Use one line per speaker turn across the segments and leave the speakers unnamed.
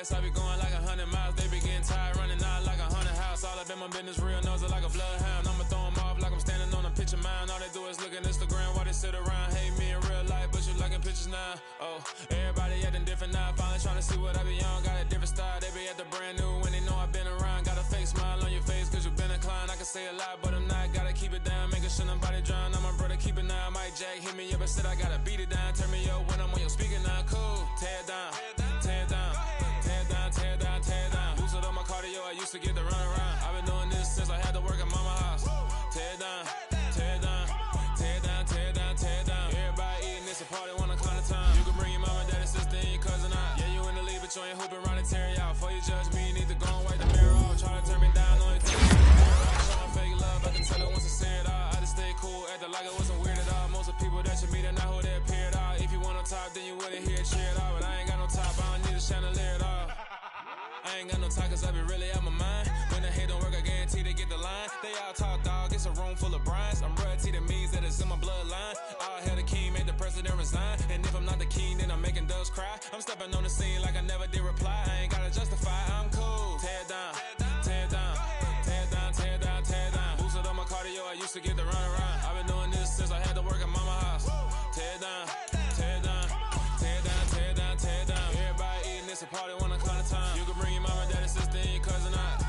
fast, I be going like 100 miles. They be getting tired, running out like a 100 house. All up in my business, real nose like a bloodhound. I'ma throw them off like I'm standing on a picture mound. All they do is look at Instagram while they sit around. Hate me in real life, but you liking pictures now. Oh, everybody acting different now. Finally trying to see what I be on. Got a different style, they be at the brand new when they know I've been around. Got a fake smile on your face cause you been inclined. I can say a lot, but I'm not. Gotta keep it down, making sure nobody drown. I'm my brother, keep it now. Mike Jack hit me up and said I gotta beat it down. Turn me up when I'm on your speaker now. Cool, tear it down, tear it down, tear it down, tear it down, tear it down. Boosted up my cardio, I used to get to run around. I've been doing this since I had to work at mama house. Tear it down, tear it down, tear it down, tear it down, tear it down. Everybody eating this a party, one o'clock of time. You can bring your mama, daddy, sister, and your cousin out. Yeah, you in the lead, but you ain't hooping around and tear you out. Before you judge me, you need to go and wipe the mirror off. Try to turn me down on your showing fake love, I can tell it once I say it all. I just stay cool, acting like it wasn't weird at all. Most of the people that you meet are not who they appear at all. If you want on top, then you wouldn't hear it cheer at all. But I ain't got no top, I don't need a chandelier at all. I ain't got no talk cause I be really out my mind. When the hate don't work, I guarantee they get the line. They all talk dog, it's a room full of brines. I'm royalty, that means that it's in my bloodline. All hell the king, made the president resign. And if I'm not the king, then I'm making doves cry. I'm stepping on the scene like I never did reply. I ain't gotta justify, I'm cool. Tear it down, tear it down, tear it down, tear it down, tear it down. Boosted on my cardio, I used to get to run around. I've been doing this since I had to work at mama house. Tear it down, tear it down, tear it down, tear it down, tear it down. Everybody eating this a party, 1 o'clock of time. You can bring your mama, daddy, sister, and your cousin out.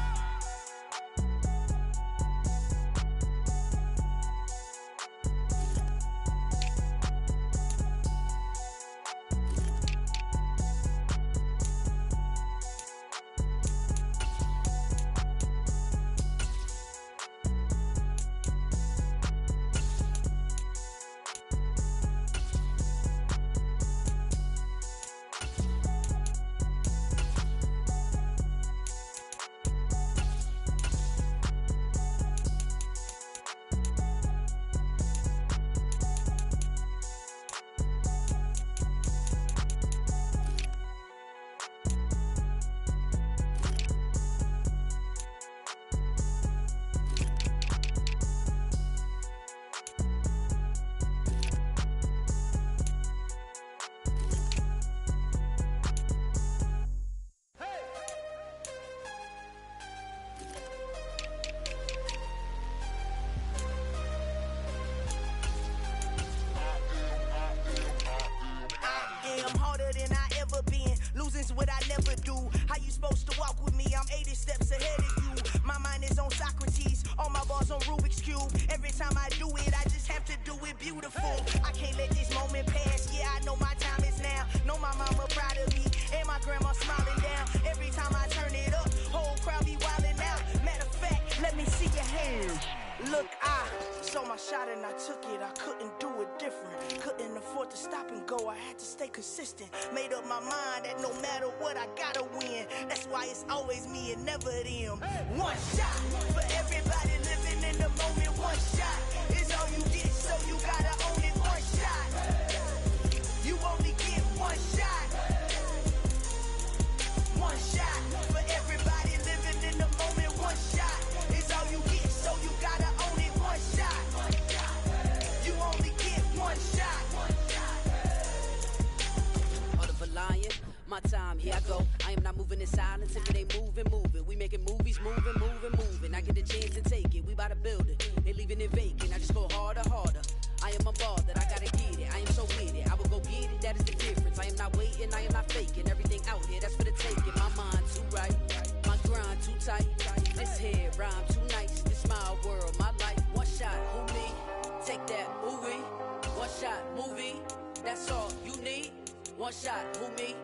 What I never do. How you supposed to walk with me? I'm 80 steps ahead of you. My mind is on Socrates, all my bars on Rubik's Cube. Every time I do it, I just have to do it beautiful. I can't let this moment pass. Yeah, I know my time is now. Know my mama proud of me, and my grandma smiling down. Every time I turn it up, whole crowd be wildin' out. Matter of fact, let me see your hands. Look, I saw my shot and I took it. I couldn't do it different. Couldn't afford to stop and go. I had to stay consistent. Made up my mind that no matter what, I gotta win. That's why it's always me and never them. One shot for everybody living in the moment. One shot is all you get, so you gotta own it. One shot. You only get one shot. One shot for everybody living in the moment. One shot is all you get, so you gotta own it. One shot. You only get one shot.
Heart of a lion, my time, here I go. I am not moving in silence. If it ain't moving, moving. We making movies, moving, moving, moving. I get a chance to take it. We bout to build it. They leaving it vacant. I just go harder, harder. I am a ball that I gotta get it. I am so with it. I will go get it. That is the difference. I am not waiting. I am not faking. Everything out here, that's for the taking. My mind too right. My grind too tight. This head rhyme too nice. This my world, my life. One shot, who me? Take that, movie. One shot, movie. That's all you need. One shot, who me?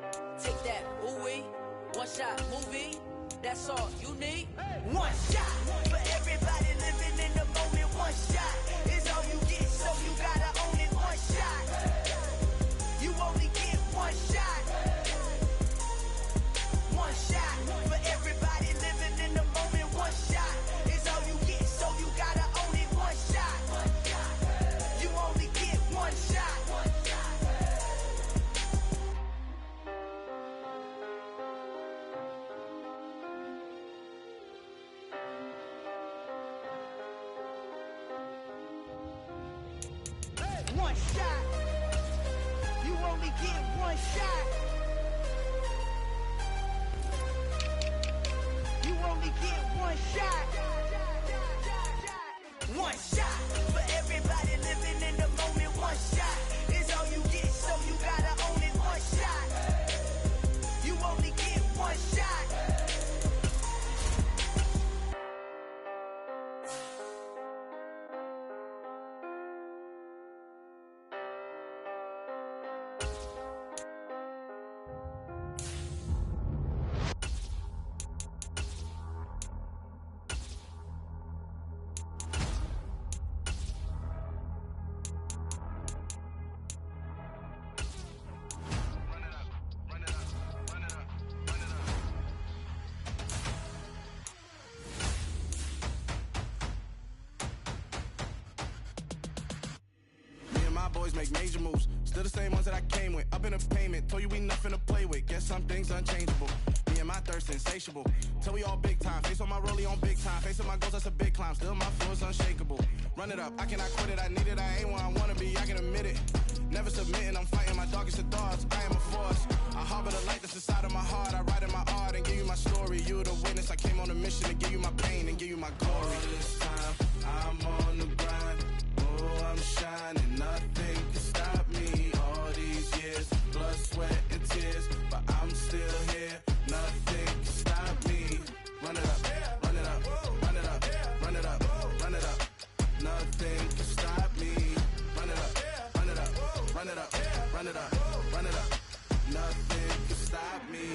Take that, ooh-wee. One shot, movie. That's all you need.
One shot for everybody living in the moment. One shot is all you get, so you gotta own it. One shot. You only get one shot. One shot for everybody living in the moment. One shot is all you get, so you gotta own it. One shot. You only get one shot. One shot. You only get one shot.
niggas make major moves. Still the same ones that I came with. Up in a payment, told you we nothing to play with. Guess some things unchangeable. Me and my thirst insatiable. Till we all big time. Face on my rollie on big time. Facing my goals, that's a big climb. Still my flow is unshakable. Run it up, I cannot quit it. I need it, I ain't where I wanna be, I can admit it. Never submitting, I'm fighting my darkest of thoughts. I am a force. I harbor the light that's inside of my heart. I write in my art and give you my story. You the witness. I came on a mission to give you my pain and give you my glory. All this time, I'm on the grind. Oh, I'm shining. Nothing can stop me. All these years, blood, sweat, and tears. But I'm still here. Nothing can stop me. Run it up, run it up, run it up, run it up, run it up. Nothing can stop me. Run it up, run it up, run it up, run it up, run it up. Nothing can stop me.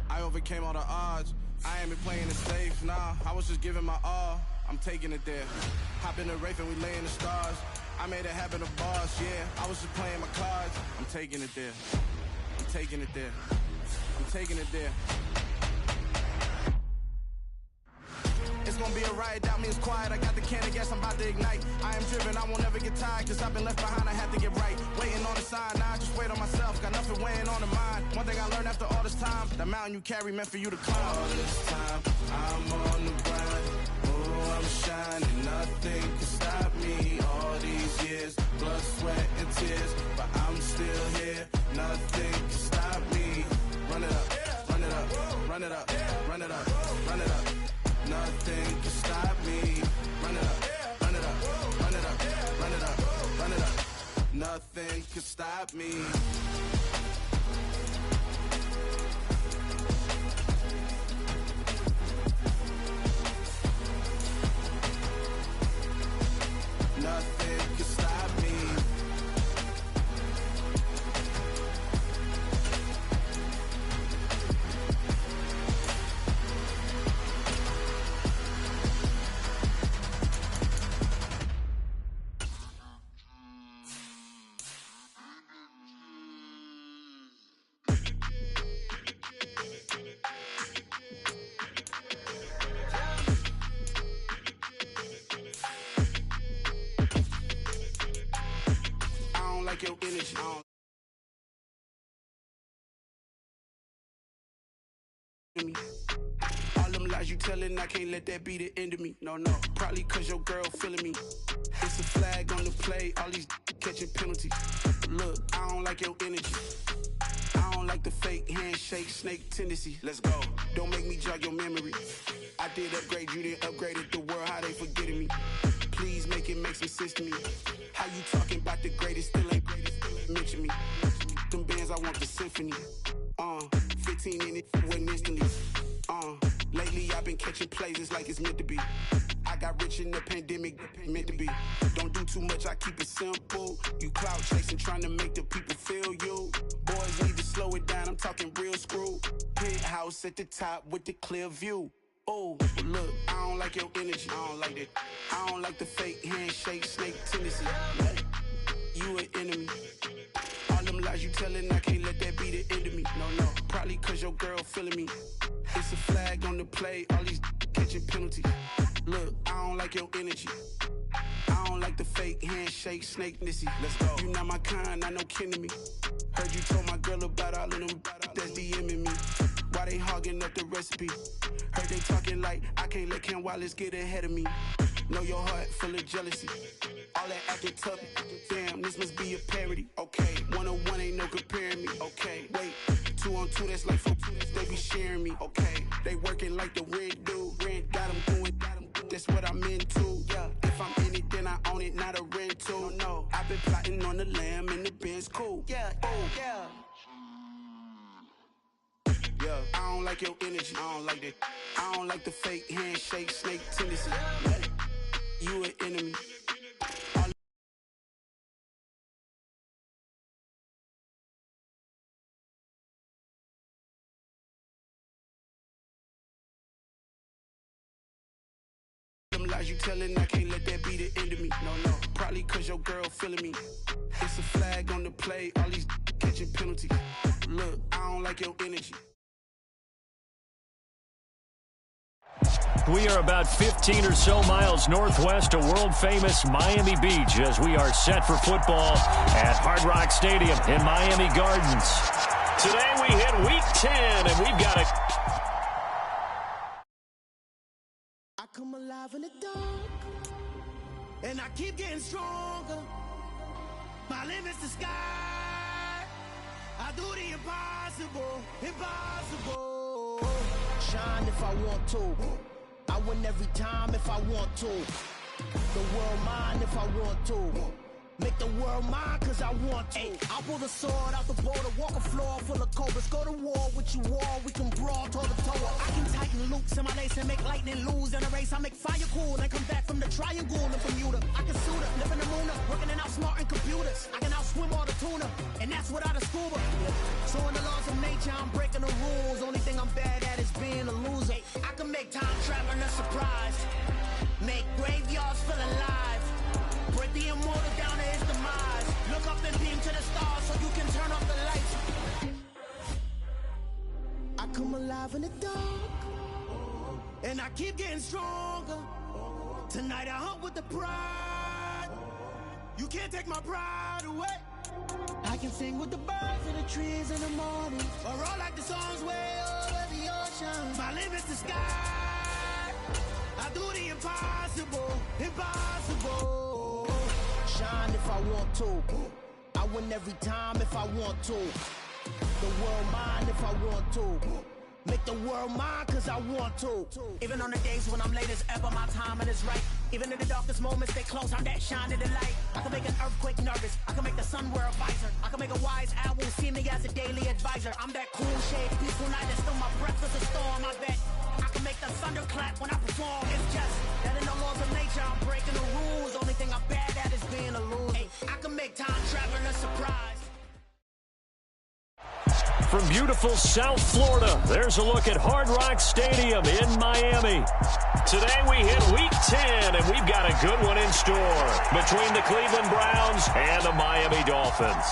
I overcame all the odds. I ain't been playing it safe, nah. I was just giving my all. I'm taking it there. Hop in the Wraith and we lay in the stars. I made it happen to boss, yeah. I was just playing my cards. I'm taking it there. I'm taking it there. I'm taking it there. It's gonna be a riot, doubt me it's quiet. I got the can of gas, I'm about to ignite. I am driven, I won't never get tired, cause I've been left behind, I have to get right. Waiting on the sign, now I just wait on myself. Got nothing weighing on the mind. One thing I learned after all this time, the mountain you carry meant for you to climb. All this time, I'm on the grind. Oh, I'm shining, nothing can stop me. All these years, blood, sweat, and tears. But I'm still here, nothing can stop me. Run it up, run it up, run it up, run it up, run it up. Nothing can stop me. Run it up, run it up, run it up, run it up, run it up. Nothing can stop me. Nothing can stop me. Your energy. All them lies you telling, I can't let that be the end of me. No, probably cause your girl feeling me. It's a flag on the play, all these catching penalties. Look, I don't like your energy. I don't like the fake handshake, snake tendency. Let's go. Don't make me jog your memory. I did upgrade, you didn't upgrade it. The world, how they forgetting me. Please make it make some sense to me. How you talking about the greatest, still ain't greatest, mention me. Them bands, I want the symphony. 15 in it, wasn't instantly. Lately I've been catching plays, it's like it's meant to be. I got rich in the pandemic, meant to be. Don't do too much, I keep it simple. You clout chasing, trying to make the people feel you. Boys need to slow it down, I'm talking real screw. Penthouse at the top with the clear view. Oh, look, I don't like your energy. I don't like it. I don't like the fake handshake, snake tendency. You an enemy. All them lies you telling, I can't let that be the end of me. No, probably cause your girl feeling me. It's a flag on the play, all these catching penalties. Look, I don't like your energy. I don't like the fake handshake, snake nissy. Let's go. You not my kind, not no kin to me. Heard you told my girl about all of them that's DMing me. Why they hogging up the recipe? Heard they talking like I can't let Ken Wallace get ahead of me. Know your heart full of jealousy. All that acting tough, damn, this must be a parody. Okay, 1-on-1 ain't no comparing me. Okay, wait, 2-on-2, that's like 4, they be sharing me. Okay, they working like the rent dude. Rent got them doing, that's what I'm into. Yeah, if I'm in it, then I own it, not a rental. No, I've been plotting on the lamb and the Benz cool. Yeah, oh, yeah. Yeah, I don't like your energy. I don't like that. I don't like the fake handshake, snake tendency. You an enemy. Them lies you telling, I can't let that be the end of me. No, probably cause your girl feeling me. It's a flag on the play, all these catching penalties. Look, I don't like your energy.
We are about 15 or so miles northwest of world-famous Miami Beach as we are set for football at Hard Rock Stadium in Miami Gardens. Today we hit Week 10, and we've got a...
I come alive in the dark, and I keep getting stronger. My limit's the sky. I do the impossible, impossible. Shine if I want to. I win every time if I want to. The world mine if I want to. Make the world mine cause I want to. I'll pull the sword out the border, walk a floor full of cobras. Go to war with you all, we can brawl toe to toe. I can tighten loops in my lace and make lightning lose in a race. I make fire cool and come back from the triangle in Bermuda. I can suit up, live in the moon up, working and outsmarting computers. I can outswim all the tuna, and that's without a scuba. So in the laws of nature, I'm breaking the rules. Only thing I'm bad at is being a loser. I can make time traveling a surprise, make graveyards feel alive. Break the immortal down to his demise. Look up and beam to the stars so you can turn off the lights. I come alive in the dark, and I keep getting stronger. Tonight I hunt with the pride. You can't take my pride away. I can sing with the birds and the trees in the morning, or roll like the songs way over the ocean. My limit's the sky. I do the impossible, impossible. Shine if I want to. I win every time if I want to. The world mine if I want to. Make the world mine cause I want to. Even on the days when I'm late as ever, my timing is right. Even in the darkest moments, stay close, I'm that shining the light. I can make an earthquake nervous, I can make the sun wear a visor. I can make a wise owl see me as a daily advisor. I'm that cool shade, peaceful night, and still my breath is a storm, I bet. I can make the thunder clap when I perform. It's just that in the laws of nature, I'm breaking the rules. Only thing I'm bad at is being a loser. Hey, I can make time traveling a surprise.
From beautiful South Florida, there's a look at Hard Rock Stadium in Miami. Today we hit Week 10, and we've got a good one in store between the Cleveland Browns and the Miami Dolphins.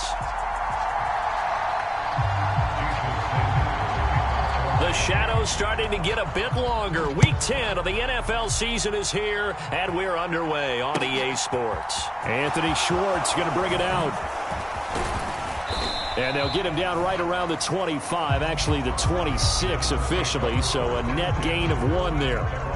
The shadow's starting to get a bit longer. Week 10 of the NFL season is here, and we're underway on EA Sports. Anthony Schwartz going to bring it out. And they'll get him down right around the 25, actually the 26 officially, so a net gain of 1 there.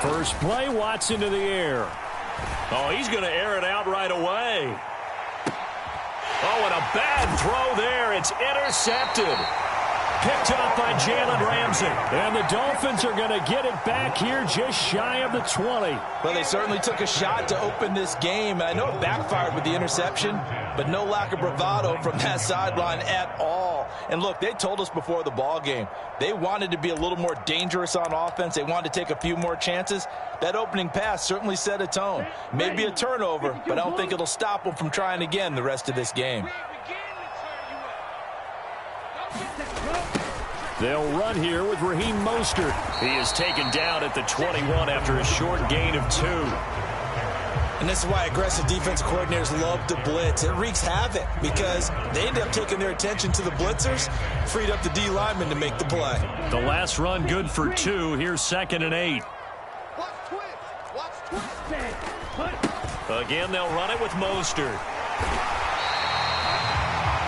First play, Watson to the air. Oh, he's going to air it out right away. Oh, and a bad throw there. It's intercepted. Picked up by Jalen Ramsey. And the Dolphins are going to get it back here just shy of the 20.
Well, they certainly took a shot to open this game. I know it backfired with the interception, but no lack of bravado from that sideline at all. And look, they told us before the ball game, they wanted to be a little more dangerous on offense. They wanted to take a few more chances. That opening pass certainly set a tone. Maybe a turnover, but I don't think it'll stop them from trying again the rest of this game.
They'll run here with Raheem Mostert. He is taken down at the 21 after a short gain of 2.
And this is why aggressive defensive coordinators love to blitz. It wreaks havoc because they end up taking their attention to the blitzers, freed up the D lineman to make the play.
The last run good for 2. Here's 2nd and 8. Again, they'll run it with Mostert.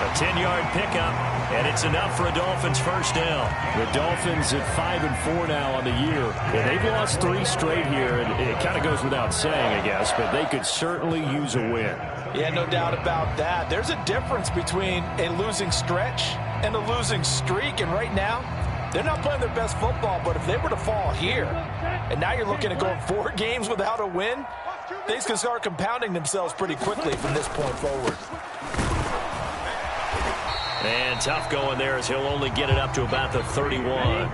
A 10-yard pickup, and it's enough for a Dolphins first down. The Dolphins at 5-4 now on the year. And they've lost 3 straight here, and it kind of goes without saying, I guess, but they could certainly use a win.
Yeah, no doubt about that. There's a difference between a losing stretch and a losing streak, and right now, they're not playing their best football, but if they were to fall here, and now you're looking at going 4 games without a win, things can start compounding themselves pretty quickly from this point forward.
And tough going there as he'll only get it up to about the 31.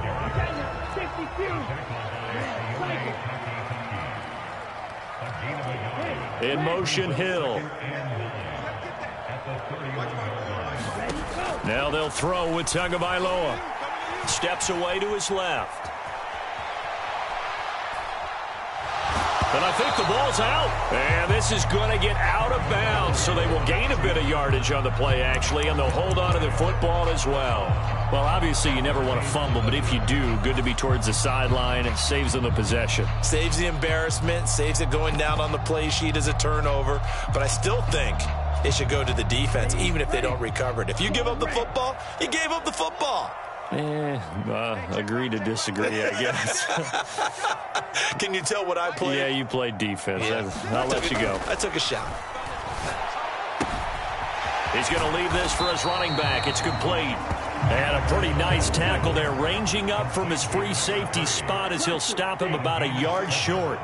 In motion, Hill. Now they'll throw with Tagovailoa. Steps away to his left. And I think the ball's out. And this is going to get out of bounds, so they will gain a bit of yardage on the play, actually, and they'll hold on to the football as well. Well, obviously, you never want to fumble, but if you do, good to be towards the sideline. It saves them the possession.
Saves the embarrassment, saves it going down on the play sheet as a turnover. But I still think it should go to the defense, even if they don't recover it. If you give up the football, you gave up the football.
Agree to disagree, I guess.
Can you tell what I played?
Yeah, you played defense.
Yeah.
I'll let you go.
I took a shot.
He's going to leave this for his running back. It's complete. And a pretty nice tackle there, ranging up from his free safety spot as he'll stop him about a yard short.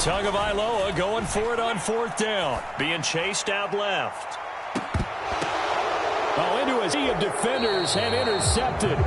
Tagovailoa going for it on 4th down. Being chased out left. Into a sea of defenders have intercepted.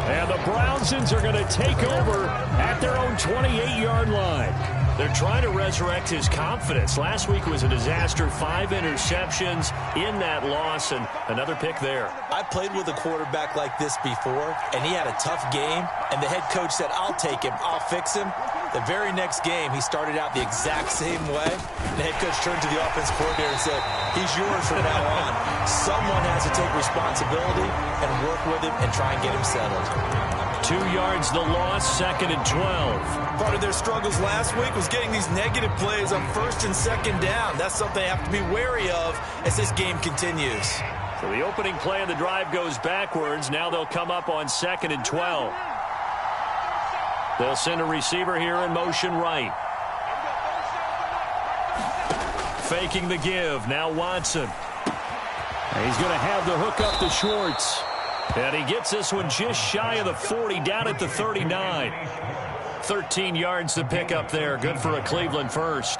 And the Brownsons are going to take over at their own 28-yard line. They're trying to resurrect his confidence. Last week was a disaster. 5 interceptions in that loss, and another pick there.
I played with a quarterback like this before, and he had a tough game, and the head coach said, I'll take him, I'll fix him. The very next game, he started out the exact same way. The head coach turned to the offense coordinator and said, he's yours from now on. Someone has to take responsibility and work with him and try and get him settled.
2 yards the loss, 2nd and 12.
Part of their struggles last week was getting these negative plays on 1st and 2nd down. That's something they have to be wary of as this game continues.
So the opening play of the drive goes backwards. Now they'll come up on 2nd and 12. They'll send a receiver here in motion right. Faking the give. Now Watson. He's going to have the hook up to Schwartz. And he gets this one just shy of the 40, down at the 39. 13 yards to pick up there. Good for a Cleveland first.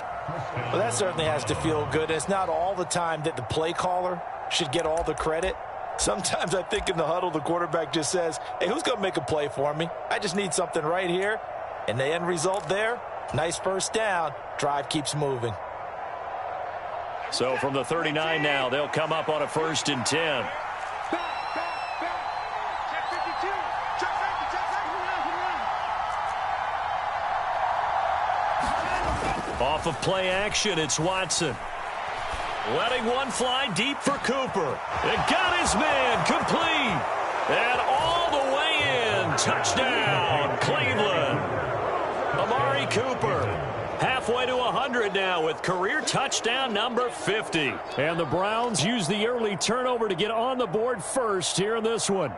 Well, that certainly has to feel good. It's not all the time that the play caller should get all the credit. Sometimes I think in the huddle, the quarterback just says, hey, who's going to make a play for me? I just need something right here. And the end result there, nice 1st down. Drive keeps moving.
So from the 39 now, they'll come up on a 1st and 10. Off of play action, it's Watson. Letting one fly deep for Cooper. It got his man complete. And all the way in. Touchdown, Cleveland. Amari Cooper. Halfway to 100 now with career touchdown number 50. And the Browns use the early turnover to get on the board first here in this one.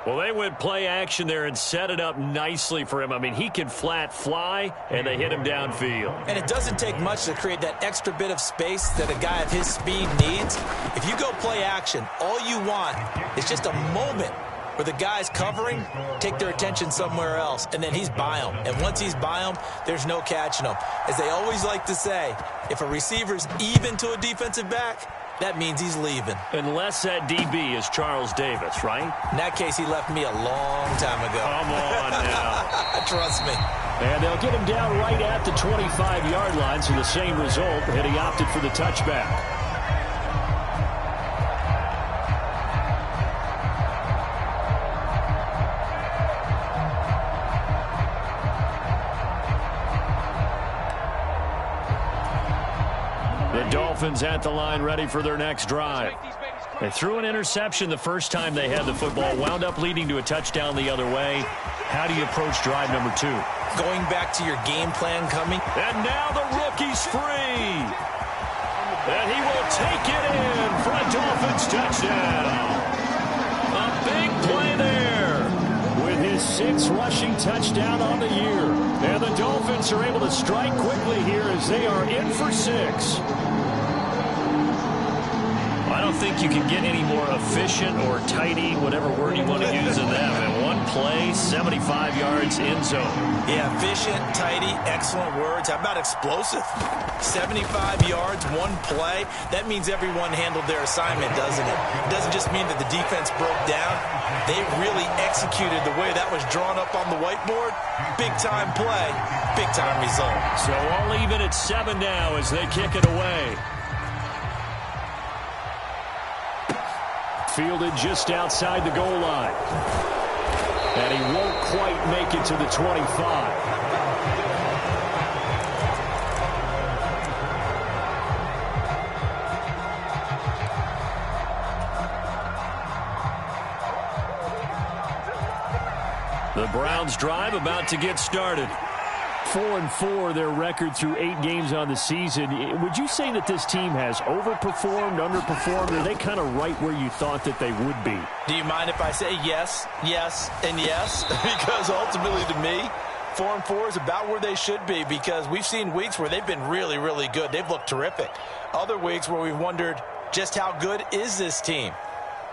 Well, they went play action there and set it up nicely for him. I mean, he can flat fly, and they hit him downfield.
And it doesn't take much to create that extra bit of space that a guy of his speed needs. If you go play action, all you want is just a moment where the guys covering take their attention somewhere else, and then he's by them. And once he's by them, there's no catching them. As they always like to say, if a receiver's even to a defensive back, that means he's leaving.
Unless that DB is Charles Davis, right?
In that case, he left me a long time ago.
Come on now.
Trust me.
And they'll get him down right at the 25-yard line, so the same result, and he opted for the touchback. Dolphins at the line ready for their next drive. They threw an interception the first time they had the football, wound up leading to a touchdown the other way. How do you approach drive number 2?
Going back to your game plan coming.
And now the rookie's free. And he will take it in for a Dolphins touchdown. A big play there with his 6th rushing touchdown on the year. And the Dolphins are able to strike quickly here as they are in for 6. I don't think you can get any more efficient or tidy, whatever word you want to use in them. And one play, 75 yards in zone.
Yeah, efficient, tidy, excellent words. How about explosive? 75 yards, one play. That means everyone handled their assignment, doesn't it? It doesn't just mean that the defense broke down. They really executed the way that was drawn up on the whiteboard. Big-time play, big-time result.
So all even at 7 now as they kick it away. Fielded just outside the goal line. And he won't quite make it to the 25. The Browns drive about to get started. 4-4 their record through 8 games on the season. Would you say that this team has overperformed, underperformed, or are they kind of right where you thought that they would be?
Do you mind if I say yes, yes, and yes? Because ultimately to me, 4-4 is about where they should be, because we've seen weeks where they've been really, really good. They've looked terrific. Other weeks where we've wondered just how good is this team.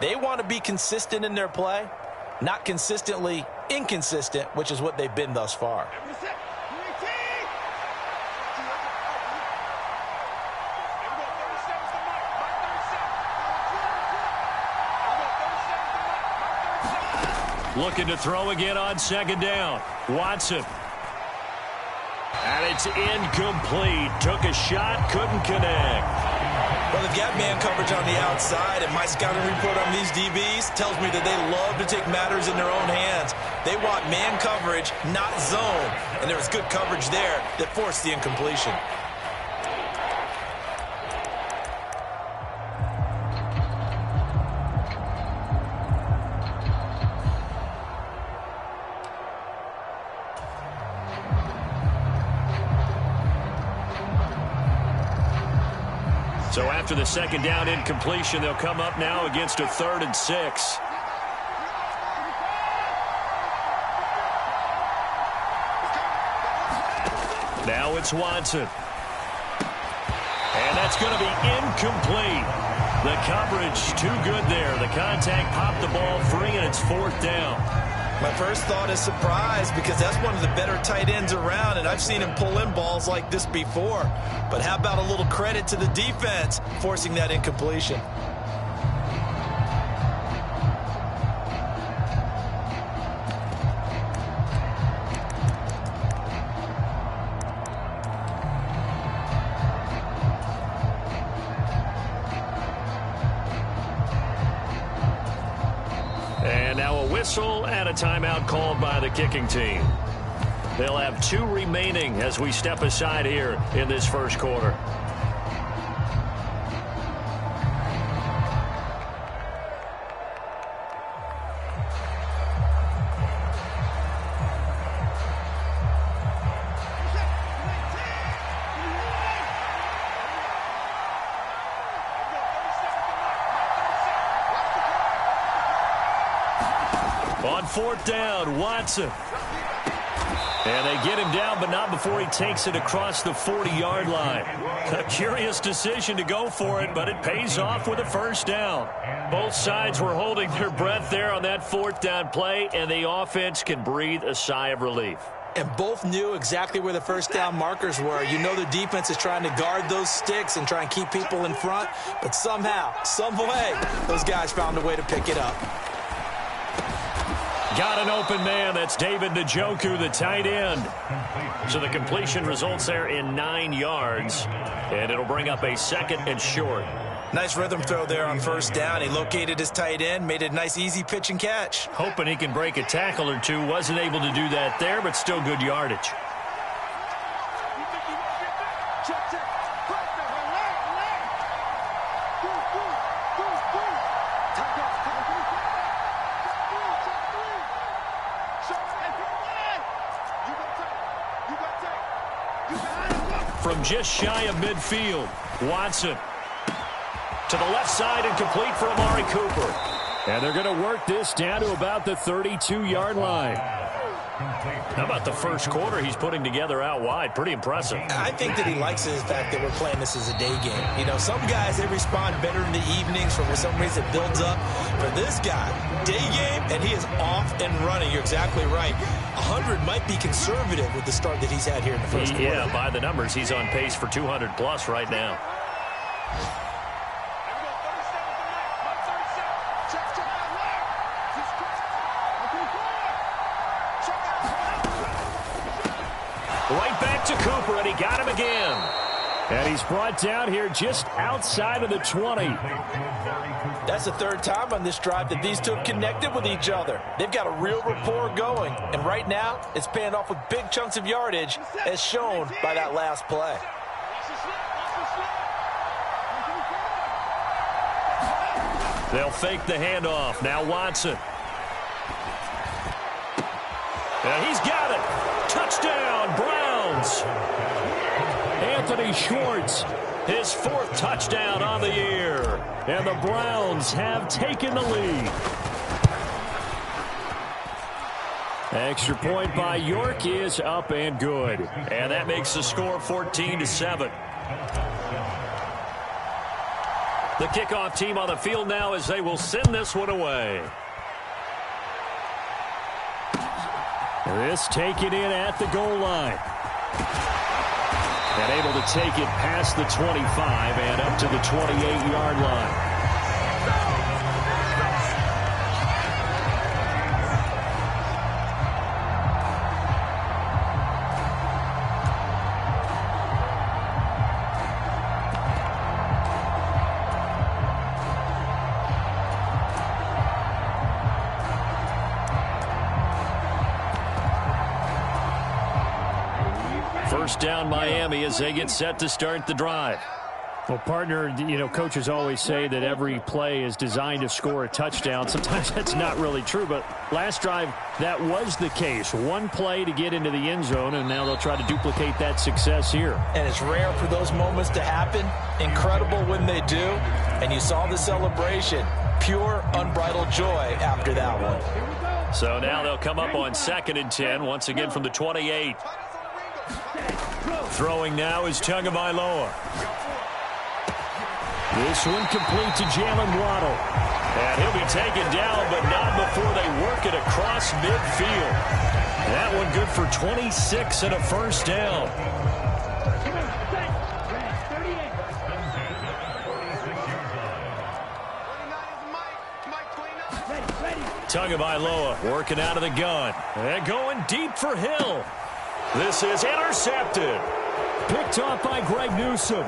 They want to be consistent in their play, not consistently inconsistent, which is what they've been thus far.
Looking to throw again on second down. Watson. And it's incomplete. Took a shot, couldn't connect.
Well, they've got man coverage on the outside, and my scouting report on these DBs tells me that they love to take matters in their own hands. They want man coverage, not zone. And there was good coverage there that forced the incompletion.
So after the second down incompletion, they'll come up now against a 3rd and 6. Now it's Watson. And that's going to be incomplete. The coverage too good there. The contact popped the ball free, and it's 4th down.
My first thought is surprise, because that's one of the better tight ends around, and I've seen him pull in balls like this before. But how about a little credit to the defense forcing that incompletion?
And now a whistle and a timeout called by the kicking team. They'll have 2 remaining as we step aside here in this first quarter. On 4th down, Watson. And they get him down, but not before he takes it across the 40-yard line. A curious decision to go for it, but it pays off with a first down. Both sides were holding their breath there on that 4th down play, and the offense can breathe a sigh of relief.
And both knew exactly where the first down markers were. You know the defense is trying to guard those sticks and try and keep people in front, but somehow, some way, those guys found a way to pick it up.
Got an open man. That's David Njoku, the tight end. So the completion results there in 9 yards, and it'll bring up a 2nd and short.
Nice rhythm throw there on first down. He located his tight end, made a nice easy pitch and catch.
Hoping he can break a tackle or two. Wasn't able to do that there, but still good yardage. From just shy of midfield, Watson to the left side and complete for Amari Cooper. And they're going to work this down to about the 32-yard line. How about the first quarter he's putting together out wide? Pretty impressive.
I think that he likes the fact that we're playing this as a day game. You know, some guys, they respond better in the evenings. For some reason, it builds up. For this guy, day game, and he is off and running. You're exactly right. 100 might be conservative with the start that he's had here in the first quarter.
Yeah, by the numbers, he's on pace for 200-plus right now. Right back to Cooper, and he got him again. And he's brought down here just outside of the 20.
That's the third time on this drive that these two have connected with each other. They've got a real rapport going. And right now, it's paying off with big chunks of yardage, as shown by that last play.
They'll fake the handoff. Now Watson. And he's got it. Touchdown, Browns. Anthony Schwartz, his fourth touchdown on the year. And the Browns have taken the lead. Extra point by York is up and good. And that makes the score 14-7. The kickoff team on the field now as they will send this one away. This taken in at the goal line. And able to take it past the 25 and up to the 28-yard line. First down Miami as they get set to start the drive. Well, partner, you know, coaches always say that every play is designed to score a touchdown. Sometimes that's not really true, but last drive, that was the case. One play to get into the end zone, and now they'll try to duplicate that success here.
And it's rare for those moments to happen. Incredible when they do. And you saw the celebration. Pure, unbridled joy after that one.
So now they'll come up on 2nd and 10, once again from the 28. Throwing now is Tagovailoa. This one complete to Jalen Waddle. And he'll be taken down, but not before they work it across midfield. That one good for 26 and a first down. Tagovailoa working out of the gun. And going deep for Hill. This is intercepted. Picked off by Greg Newsome.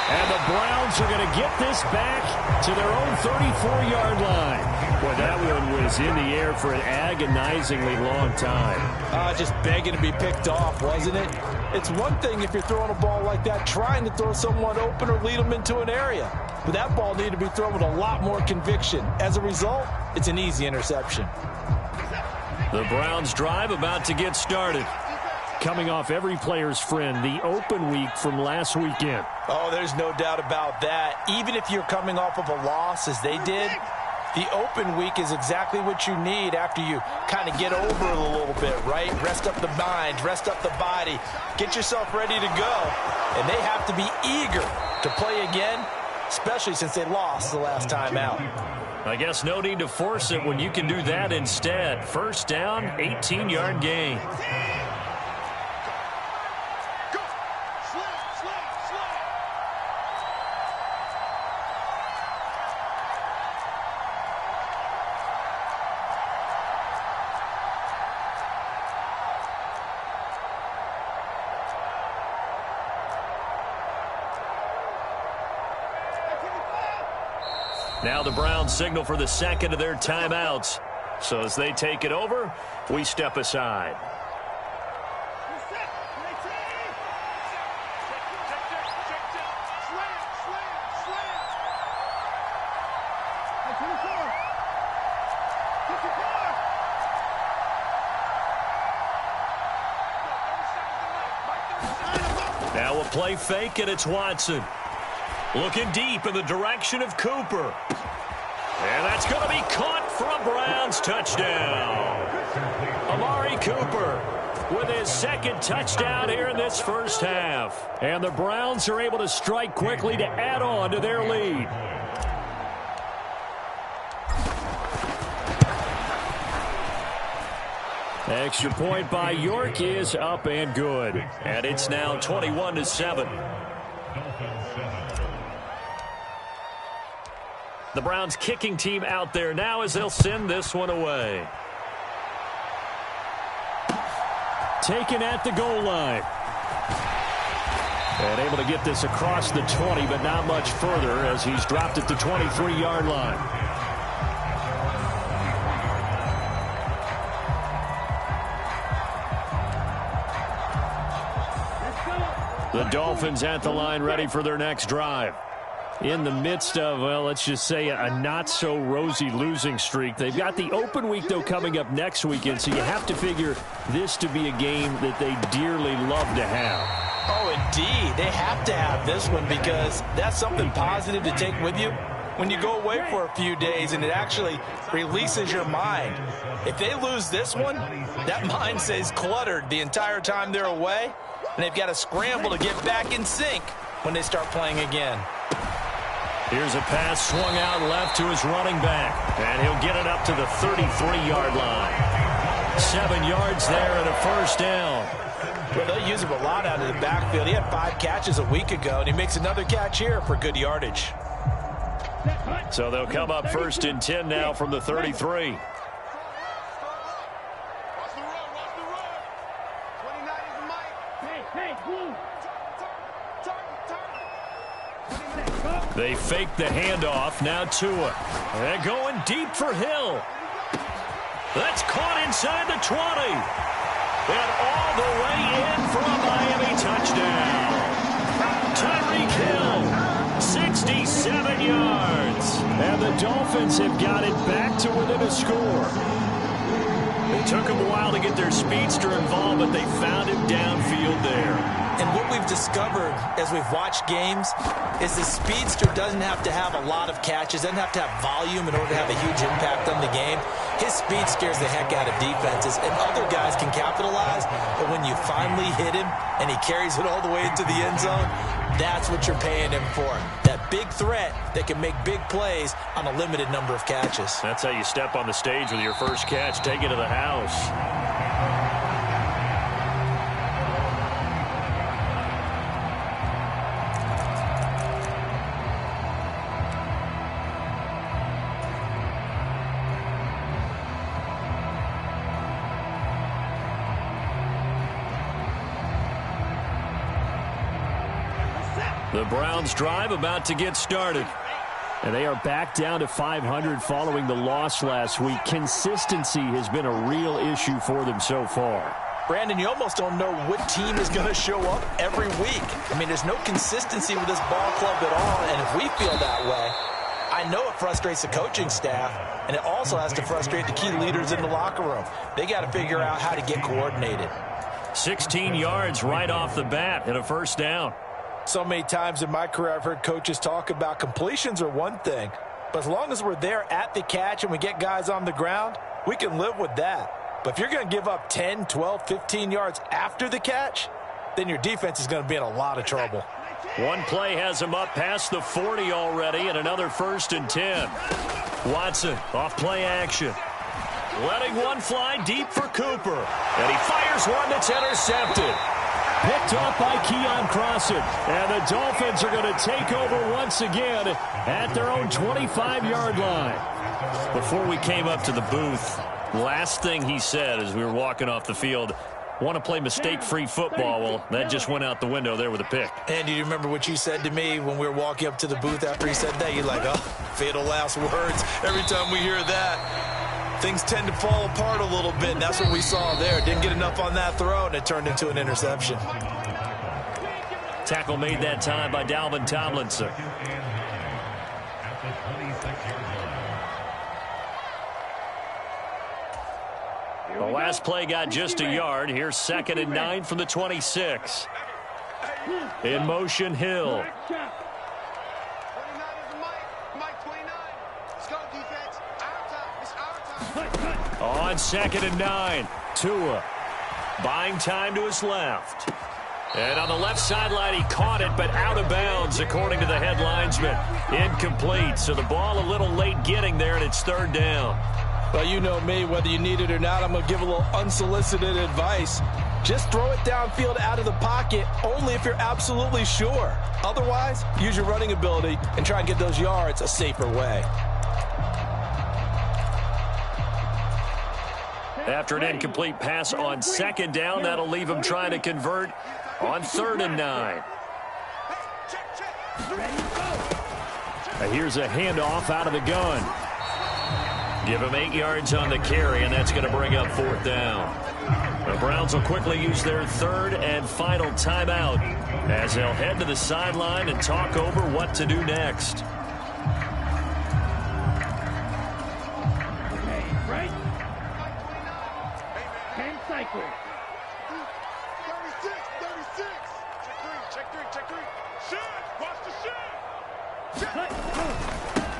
And the Browns are going to get this back to their own 34-yard line. Boy, that one was in the air for an agonizingly long time.
Just begging to be picked off, wasn't it? It's one thing if you're throwing a ball like that, trying to throw someone open or lead them into an area. But that ball needed to be thrown with a lot more conviction. As a result, it's an easy interception.
The Browns drive about to get started. Coming off every player's friend, the open week from last weekend.
Oh, there's no doubt about that. Even if you're coming off of a loss as they did, the open week is exactly what you need after you kind of get over it a little bit, right? Rest up the mind, rest up the body, get yourself ready to go. And they have to be eager to play again, especially since they lost the last time out.
I guess no need to force it when you can do that instead. First down, 18-yard gain. Now the Browns signal for the second of their timeouts. So as they take it over, we step aside. Now a play fake, and it's Watson. Looking deep in the direction of Cooper. And that's going to be caught for a Browns touchdown. Amari Cooper with his second touchdown here in this first half. And the Browns are able to strike quickly to add on to their lead. Extra point by York is up and good. And it's now 21-7. The Browns kicking team out there now as they'll send this one away. Taken at the goal line. And able to get this across the 20, but not much further as he's dropped at the 23-yard line. The Dolphins at the line ready for their next drive. In the midst of, well, let's just say a not-so-rosy losing streak. They've got the open week, though, coming up next weekend, so you have to figure this to be a game that they dearly love to have.
Oh, indeed. They have to have this one because that's something positive to take with you when you go away for a few days, and it actually releases your mind. If they lose this one, that mind stays cluttered the entire time they're away, and they've got to scramble to get back in sync when they start playing again.
Here's a pass swung out left to his running back, and he'll get it up to the 33-yard line. 7 yards there and a first down.
Well, they'll use him a lot out of the backfield. He had 5 catches a week ago, and he makes another catch here for good yardage.
So they'll come up 1st and 10 now from the 33. They fake the handoff. Now Tua. They're going deep for Hill. That's caught inside the 20. And all the way in for a Miami touchdown. Tyreek Hill, 67 yards. And the Dolphins have got it back to within a score. It took them a while to get their speedster involved, but they found him downfield there.
And what we've discovered as we've watched games is the speedster doesn't have to have a lot of catches, doesn't have to have volume in order to have a huge impact on the game. His speed scares the heck out of defenses, and other guys can capitalize, but when you finally hit him and he carries it all the way into the end zone, that's what you're paying him for. That big threat that can make big plays on a limited number of catches.
That's how you step on the stage with your first catch. Take it to the house. The Browns drive about to get started. And they are back down to 500 following the loss last week. Consistency has been a real issue for them so far.
Brandon, you almost don't know what team is going to show up every week. I mean, there's no consistency with this ball club at all, and if we feel that way, I know it frustrates the coaching staff, and it also has to frustrate the key leaders in the locker room. They got to figure out how to get coordinated.
16 yards right off the bat and a first down.
So many times in my career I've heard coaches talk about completions are one thing, but as long as we're there at the catch and we get guys on the ground, we can live with that. But if you're going to give up 10, 12, 15 yards after the catch, then your defense is going to be in a lot of trouble.
One play has him up past the 40 already, and another 1st and 10. Watson off play action. Letting one fly deep for Cooper. And he fires one that's intercepted. Picked off by Keon Crossan. And the Dolphins are going to take over once again at their own 25-yard line. Before we came up to the booth, last thing he said as we were walking off the field, want to play mistake-free football. Well, that just went out the window there with a pick.
And do you remember what you said to me when we were walking up to the booth after he said that? You're like, oh, fatal last words. Every time we hear that, things tend to fall apart a little bit, and that's what we saw there. Didn't get enough on that throw, and it turned into an interception.
Tackle made that time by Dalvin Tomlinson. The last play got just a yard. Here's 2nd and 9 from the 26. In motion, Hill.
29 is the mic. Mike 29. Let's go, defense.
On 2nd and 9, Tua buying time to his left. And on the left sideline, he caught it, but out of bounds, according to the head linesman. Incomplete, so the ball a little late getting there, and it's 3rd down.
Well, you know me, whether you need it or not, I'm going to give a little unsolicited advice. Just throw it downfield out of the pocket, only if you're absolutely sure. Otherwise, use your running ability and try and get those yards a safer way.
After an incomplete pass on 2nd down, that'll leave him trying to convert on 3rd and 9. Here's a handoff out of the gun. Give him 8 yards on the carry, and that's going to bring up 4th down. The Browns will quickly use their 3rd and final timeout as they'll head to the sideline and talk over what to do next.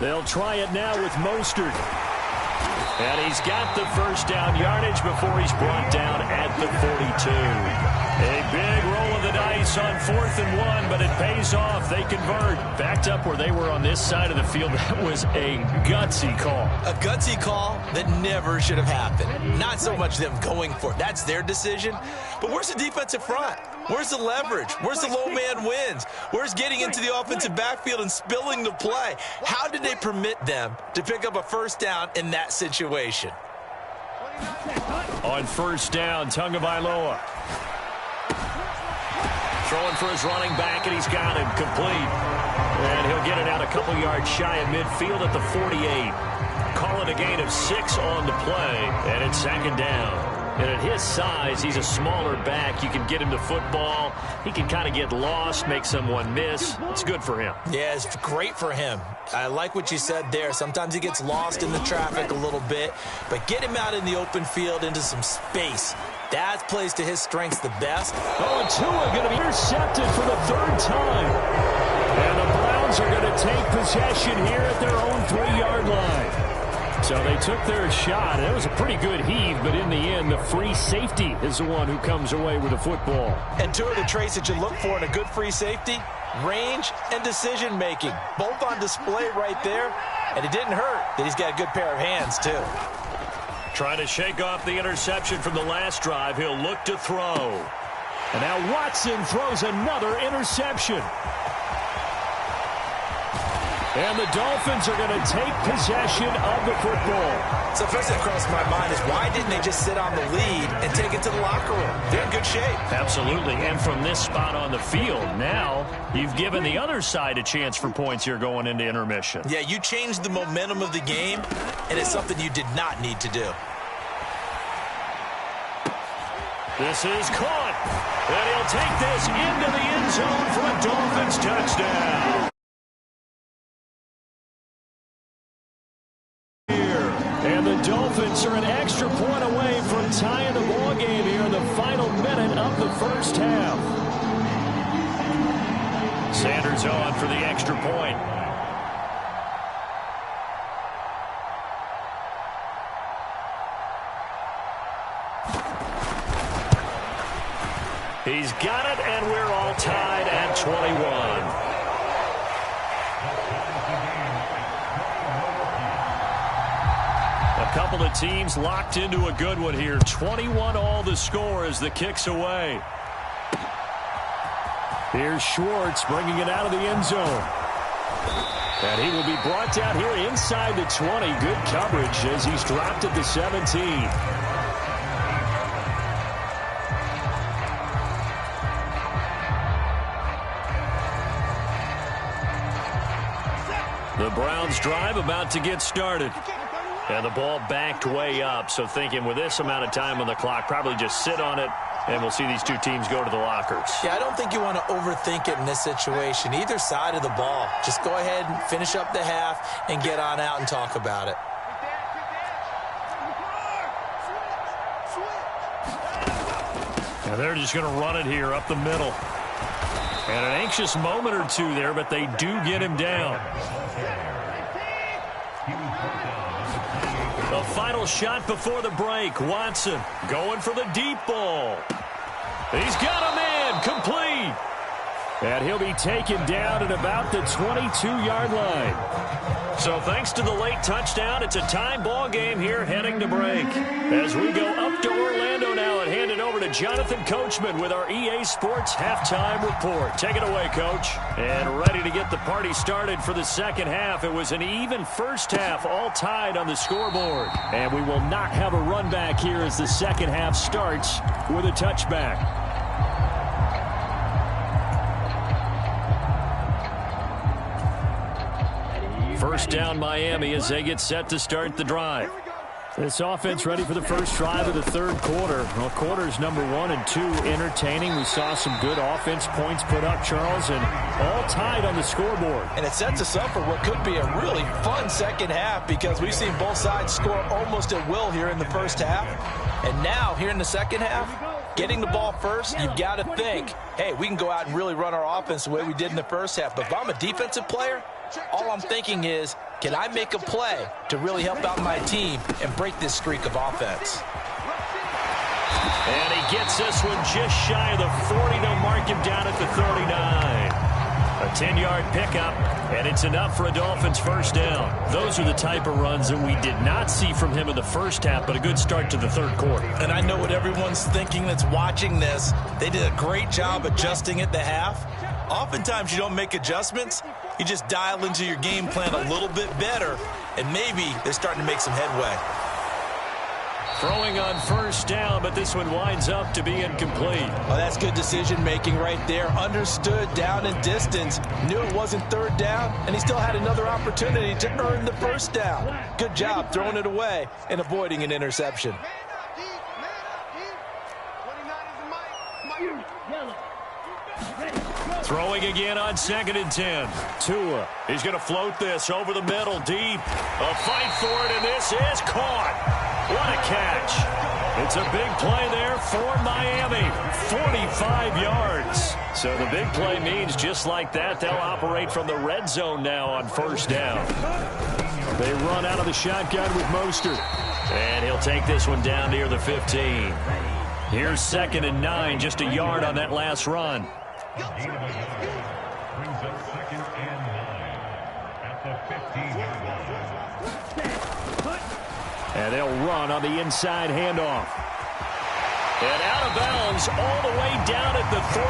They'll try it now with Mostert. And he's got the 1st down yardage before he's brought down at the 42. A big roll of the dice on 4th and 1, but it pays off. They convert. Backed up where they were on this side of the field. That was a gutsy call.
A gutsy call that never should have happened. Not so much them going for it. That's their decision. But where's the defensive front? Where's the leverage? Where's the low man wins? Where's getting into the offensive backfield and spilling the play? How did they permit them to pick up a 1st down in that situation?
On 1st down, Tagovailoa throwing for his running back, and he's got him complete. And he'll get it out a couple yards shy of midfield at the 48. Call it a gain of 6 on the play, and it's 2nd down. And at his size, he's a smaller back. You can get him to football. He can kind of get lost, make someone miss. It's good for him.
Yeah, it's great for him. I like what you said there. Sometimes he gets lost in the traffic a little bit, but get him out in the open field into some space. That plays to his strengths the best.
Oh, and Tua going to be intercepted for the 3rd time. And the Browns are going to take possession here at their own 3-yard line. So they took their shot. It was a pretty good heave, but in the end, the free safety is the one who comes away with the football.
And two of the traits that you look for in a good free safety, range and decision-making, both on display right there. And it didn't hurt that he's got a good pair of hands, too.
Trying to shake off the interception from the last drive. He'll look to throw. And now Watson throws another interception. And the Dolphins are going to take possession of the football.
So first thing that crossed my mind is why didn't they just sit on the lead and take it to the locker room? They're in good shape.
Absolutely. And from this spot on the field, now you've given the other side a chance for points here going into intermission.
Yeah, you changed the momentum of the game, and it's something you did not need to do.
This is caught. And he'll take this into the end zone for a Dolphins touchdown. And the Dolphins are an extra point away from tying the ball game here in the final minute of the 1st half. Sanders on for the extra point. He's got it, and we're all tied at 21. A couple of teams locked into a good one here. 21 all the score as the kick's away. Here's Schwartz bringing it out of the end zone. And he will be brought down here inside the 20. Good coverage as he's dropped at the 17. The Browns drive about to get started. And the ball backed way up, so thinking with this amount of time on the clock, probably just sit on it, and we'll see these two teams go to the lockers.
Yeah, I don't think you want to overthink it in this situation. Either side of the ball. Just go ahead and finish up the half and get on out and talk about it.
And they're just going to run it here up the middle. And an anxious moment or two there, but they do get him down. The A final shot before the break. Watson going for the deep ball. He's got him in. Complete. And he'll be taken down at about the 22-yard line. So thanks to the late touchdown, it's a tie ball game here heading to break. As we go up to Orlando now and hand it over to Jonathan Coachman with our EA Sports Halftime Report. Take it away, Coach. And ready to get the party started for the second half. It was an even first half, all tied on the scoreboard. And we will not have a run back here as the second half starts with a touchback. First down Miami as they get set to start the drive. This offense ready for the first drive of the third quarter. Well, quarters number 1 and 2 entertaining. We saw some good offense points put up, Charles, and all tied on the scoreboard.
And it sets us up for what could be a really fun second half because we've seen both sides score almost at will here in the first half. And now, here in the second half, getting the ball first, you've got to think, hey, we can go out and really run our offense the way we did in the first half. But if I'm a defensive player, all I'm thinking is, can I make a play to really help out my team and break this streak of offense?
And he gets this one just shy of the 40 to mark him down at the 39. A 10-yard pickup, and it's enough for a Dolphins first down. Those are the type of runs that we did not see from him in the first half, but a good start to the third quarter.
And I know what everyone's thinking that's watching this. They did a great job adjusting at the half. Oftentimes you don't make adjustments. You just dial into your game plan a little bit better, and maybe they're starting to make some headway.
Throwing on first down, but this one winds up to be incomplete.
Oh, that's good decision-making right there. Understood down and distance. Knew it wasn't third down, and he still had another opportunity to earn the first down. Good job throwing it away and avoiding an interception.
Throwing again on 2nd and 10. Tua, he's going to float this over the middle, deep. A fight for it, and this is caught. What a catch. It's a big play there for Miami. 45 yards. So the big play means just like that, they'll operate from the red zone now on first down. They run out of the shotgun with Mostert. And he'll take this one down near the 15. Here's 2nd and 9, just a yard on that last run.
Brings up 2nd and 9 at the 15-yard line.
And they'll run on the inside handoff. And out of bounds all the way down at the 3.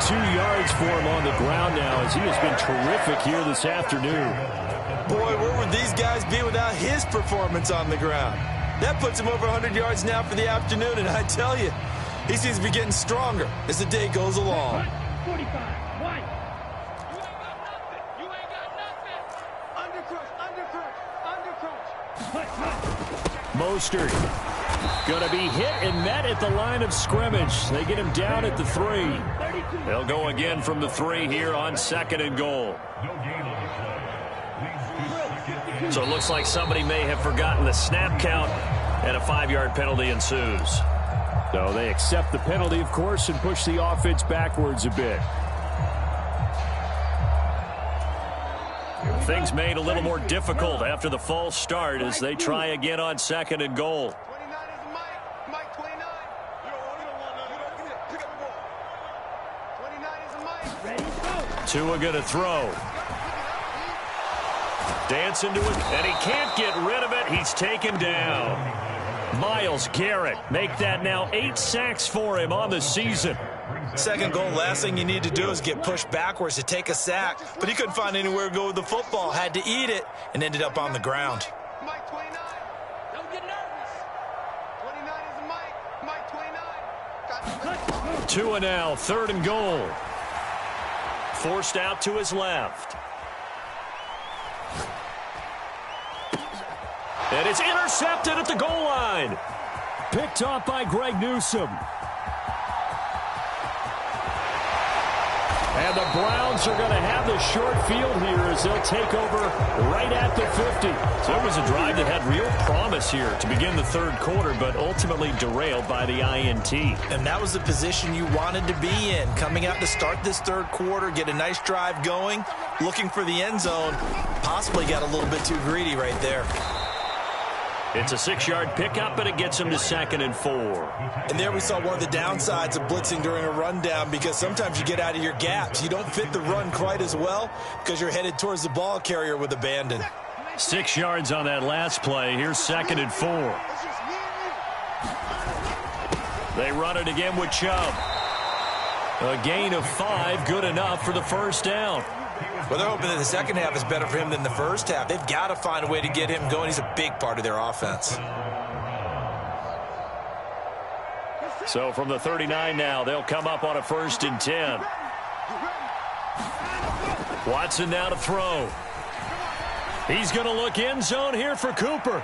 102 yards for him on the ground now as he has been terrific here this afternoon.
Boy, where would these guys be without his performance on the ground? That puts him over 100 yards now for the afternoon, and I tell you, he seems to be getting stronger as the day goes along.
45, wide.
Mostert going to be hit and met at the line of scrimmage. They get him down at the 3. They'll go again from the 3 here on 2nd and goal. So it looks like somebody may have forgotten the snap count, and a 5-yard penalty ensues. So they accept the penalty, of course, and push the offense backwards a bit. Things made a little more difficult after the false start as they try again on 2nd and goal.
29 is Mike 29. You don't want none. Pick up the ball. 29 is Mike.
Tua going to throw. Dance into it, and he can't get rid of it. He's taken down. Myles Garrett make that now 8 sacks for him on the season.
Second goal, last thing you need to do is get pushed backwards to take a sack, but he couldn't find anywhere to go with the football, had to eat it, and ended up on the ground.
Mike 29. Don't get nervous. 29 is Mike 29.
Tua now, 3rd and goal. Forced out to his left. And it's intercepted at the goal line. Picked off by Greg Newsome. And the Browns are going to have the short field here as they'll take over right at the 50. So it was a drive that had real promise here to begin the third quarter, but ultimately derailed by the INT.
And that was the position you wanted to be in. Coming out to start this third quarter, get a nice drive going, looking for the end zone. Possibly got a little bit too greedy right there.
It's a 6-yard pickup, and it gets him to 2nd and 4.
And there we saw one of the downsides of blitzing during a rundown, because sometimes you get out of your gaps. You don't fit the run quite as well because you're headed towards the ball carrier with abandon.
6 yards on that last play. Here's 2nd and 4. They run it again with Chubb. A gain of 5, good enough for the first down.
Well, they're hoping that the second half is better for him than the first half. They've got to find a way to get him going. He's a big part of their offense.
So from the 39 now, they'll come up on a 1st and 10. Watson now to throw. He's going to look end zone here for Cooper.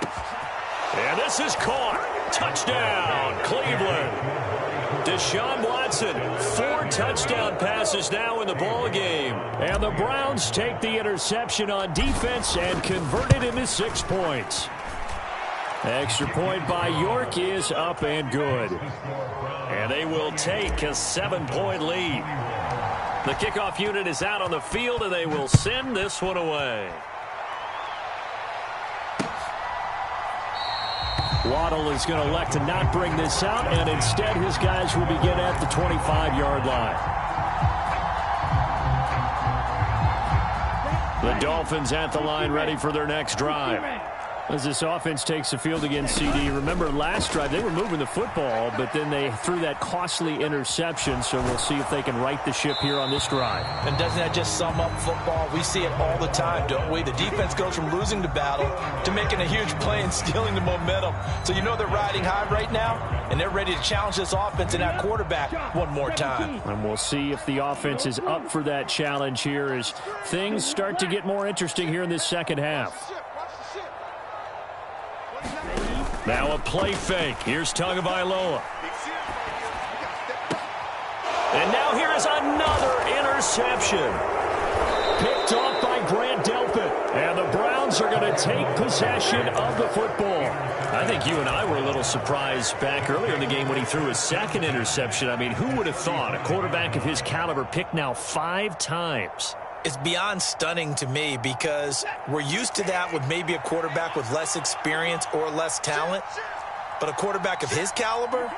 And this is caught. Touchdown, Cleveland. Deshaun Watson, 4 touchdown passes now in the ball game. And the Browns take the interception on defense and convert it into 6 points. Extra point by York is up and good. And they will take a 7-point lead. The kickoff unit is out on the field, and they will send this one away. Waddle is going to elect to not bring this out, and instead his guys will begin at the 25-yard line. The Dolphins at the line, ready for their next drive. As this offense takes the field against CD, remember last drive they were moving the football, but then they threw that costly interception, so we'll see if they can right the ship here on this drive.
And doesn't that just sum up football? We see it all the time, don't we? The defense goes from losing the battle to making a huge play and stealing the momentum. So you know they're riding high right now, and they're ready to challenge this offense and that quarterback one more time.
And we'll see if the offense is up for that challenge here as things start to get more interesting here in this second half. Now a play fake. Here's Tagovailoa. And now here is another interception. Picked off by Grant Delpit. And the Browns are going to take possession of the football. I think you and I were a little surprised back earlier in the game when he threw his 2nd interception. I mean, who would have thought a quarterback of his caliber picked now 5 times?
It's beyond stunning to me because we're used to that with maybe a quarterback with less experience or less talent. But a quarterback of his caliber,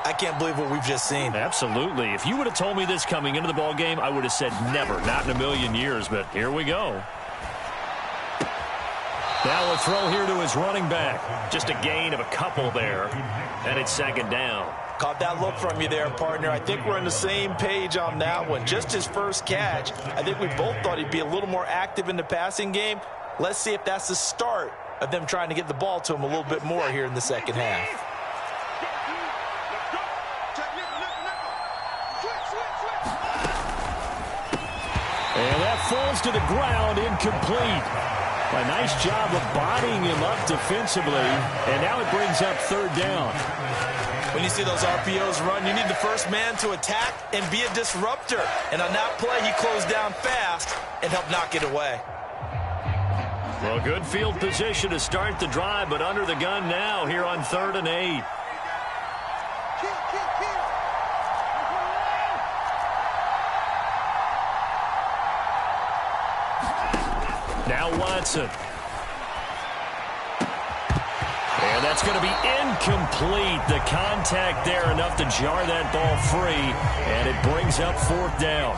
I can't believe what we've just seen.
Absolutely. If you would have told me this coming into the ball game, I would have said never, not in a million years. But here we go. Now a throw here to his running back. Just a gain of a couple there. And it's 2nd down.
Caught that look from you there, partner. I think we're on the same page on that one. Just his first catch. I think we both thought he'd be a little more active in the passing game. Let's see if that's the start of them trying to get the ball to him a little bit more here in the second half.
And that falls to the ground, incomplete. A nice job of bodying him up defensively. And now it brings up 3rd down.
When you see those RPOs run, you need the first man to attack and be a disruptor. And on that play, he closed down fast and helped knock it away.
Well, good field position to start the drive, but under the gun now here on 3rd and 8. Now Watson. And that's going to be incomplete. The contact there enough to jar that ball free, and it brings up 4th down.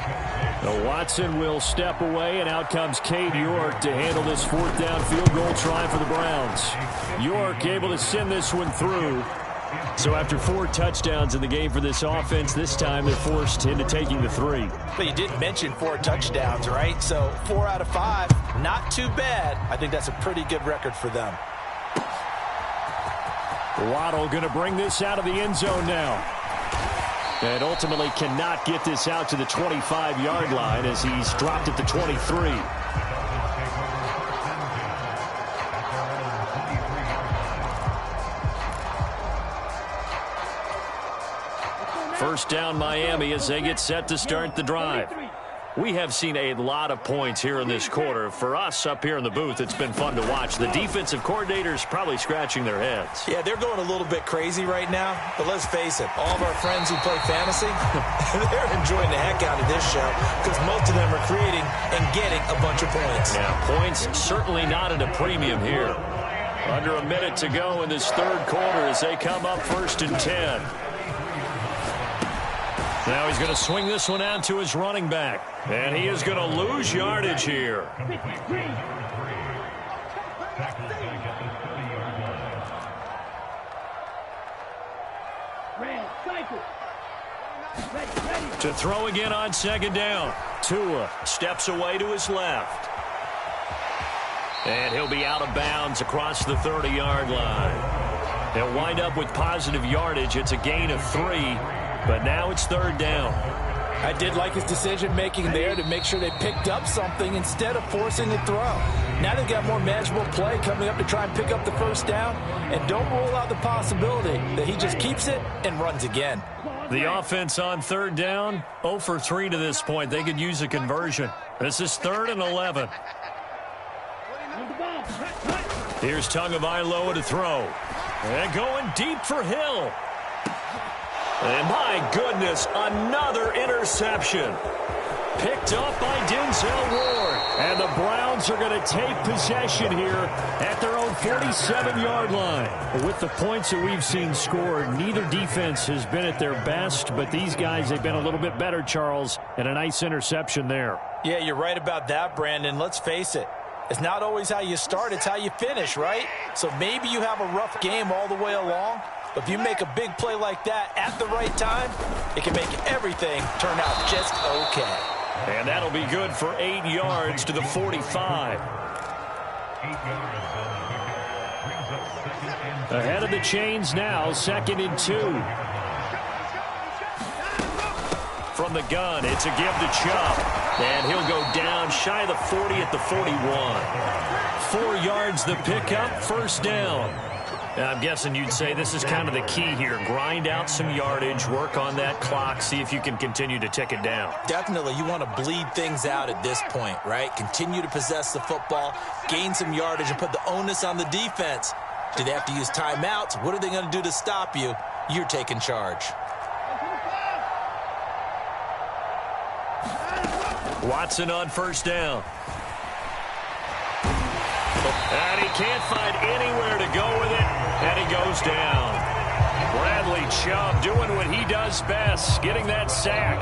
Now Watson will step away, and out comes Cade York to handle this 4th down field goal try for the Browns. York able to send this one through. So after 4 touchdowns in the game for this offense, this time they're forced into taking the 3.
But you did mention 4 touchdowns, right? So 4 out of 5, not too bad. I think that's a pretty good record for them.
Waddle going to bring this out of the end zone now. And ultimately cannot get this out to the 25-yard line as he's dropped at the 23. First down Miami as they get set to start the drive. We have seen a lot of points here in this quarter. For us up here in the booth, it's been fun to watch. The defensive coordinators probably scratching their heads.
Yeah, they're going a little bit crazy right now. But let's face it, all of our friends who play fantasy, they're enjoying the heck out of this show because most of them are creating and getting a bunch of points.
Yeah, points certainly not at a premium here. Under a minute to go in this third quarter as they come up 1st and 10. Now he's going to swing this one out to his running back. And he is going to lose yardage here. To throw again on 2nd down. Tua steps away to his left. And he'll be out of bounds across the 30-yard line. He'll wind up with positive yardage. It's a gain of 3, but now it's 3rd down.
I did like his decision-making there to make sure they picked up something instead of forcing the throw. Now they've got more manageable play coming up to try and pick up the 1st down, and don't rule out the possibility that he just keeps it and runs again.
The offense on 3rd down, 0 for 3 to this point. They could use a conversion. This is 3rd and 11. Here's Tagovailoa to throw. And going deep for Hill. And my goodness, another interception. Picked up by Denzel Ward. And the Browns are going to take possession here at their own 47-yard line. With the points that we've seen scored, neither defense has been at their best, but these guys have been a little bit better, Charles, and a nice interception there.
Yeah, you're right about that, Brandon. Let's face it. It's not always how you start, it's how you finish, right? So maybe you have a rough game all the way along, but if you make a big play like that at the right time, it can make everything turn out just okay.
And that'll be good for 8 yards to the 45. Ahead of the chains now, 2nd and 2. From the gun, it's a give to Chubb. And he'll go down shy of the 40 at the 41. 4 yards the pickup, 1st down. Now, I'm guessing you'd say this is kind of the key here. Grind out some yardage, work on that clock, see if you can continue to tick it down.
Definitely, you want to bleed things out at this point, right? Continue to possess the football, gain some yardage, and put the onus on the defense. Do they have to use timeouts? What are they going to do to stop you? You're taking charge.
Watson on 1st down. And he can't find anywhere to go with it, and he goes down. Bradley Chubb doing what he does best, getting that sack.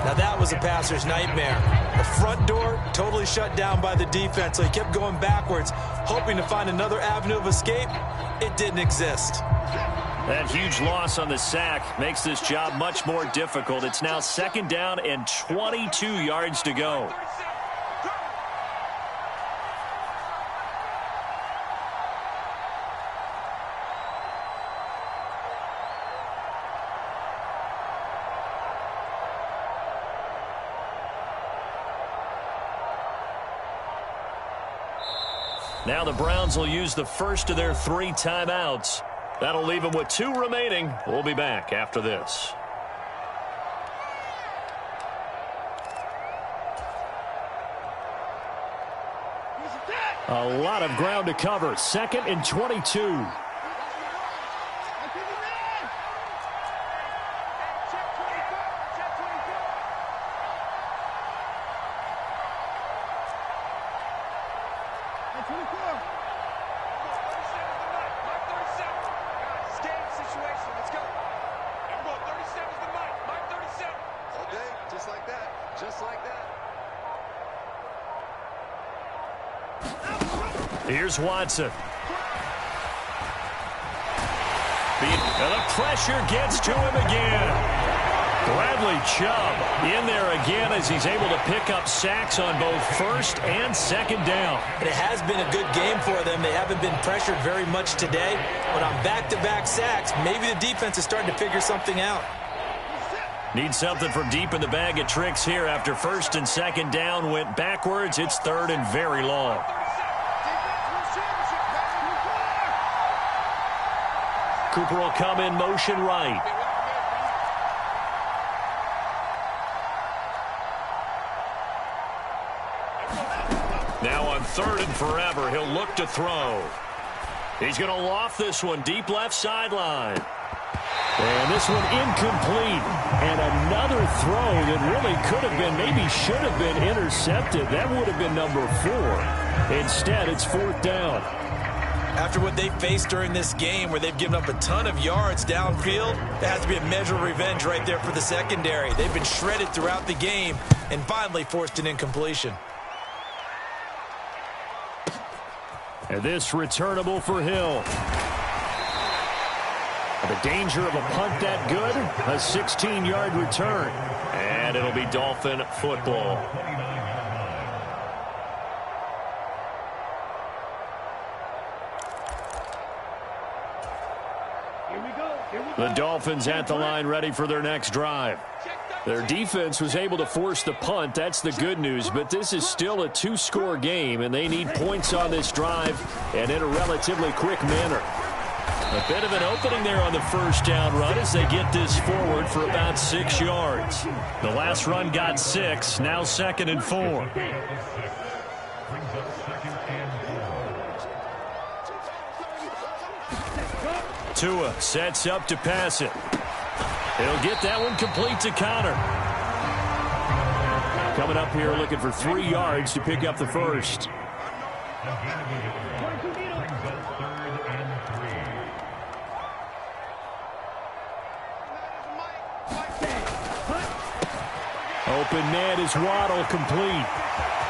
Now that was a passer's nightmare. The front door totally shut down by the defense, so he kept going backwards, hoping to find another avenue of escape. It didn't exist.
That huge loss on the sack makes this job much more difficult. It's now 2nd down and 22 yards to go. Now the Browns will use the first of their 3 timeouts. That'll leave them with 2 remaining. We'll be back after this. A lot of ground to cover. 2nd and 22. Here's Watson. And the pressure gets to him again. Bradley Chubb in there again as he's able to pick up sacks on both 1st and 2nd down.
It has been a good game for them. They haven't been pressured very much today, but on back-to-back sacks, maybe the defense is starting to figure something out.
Need something from deep in the bag of tricks here after 1st and 2nd down went backwards. It's 3rd and very long. Cooper will come in motion right. Now on 3rd and forever, he'll look to throw. He's going to loft this one deep left sideline. And this one incomplete. And another throw that really could have been, maybe should have been intercepted. That would have been number 4. Instead, it's 4th down.
After what they faced during this game where they've given up a ton of yards downfield, there has to be a measure of revenge right there for the secondary. They've been shredded throughout the game and finally forced an incompletion.
And this returnable for Hill. The danger of a punt that good, a 16-yard return. And it'll be Dolphin football. The Dolphins at the line ready for their next drive. Their defense was able to force the punt. That's the good news. But this is still a two-score game, and they need points on this drive and in a relatively quick manner. A bit of an opening there on the first down run as they get this forward for about 6 yards. The last run got 6, now 2nd and 4. Tua sets up to pass it. He'll get that one complete to Connor. Coming up here looking for 3 yards to pick up the first. Open man is Waddle, complete.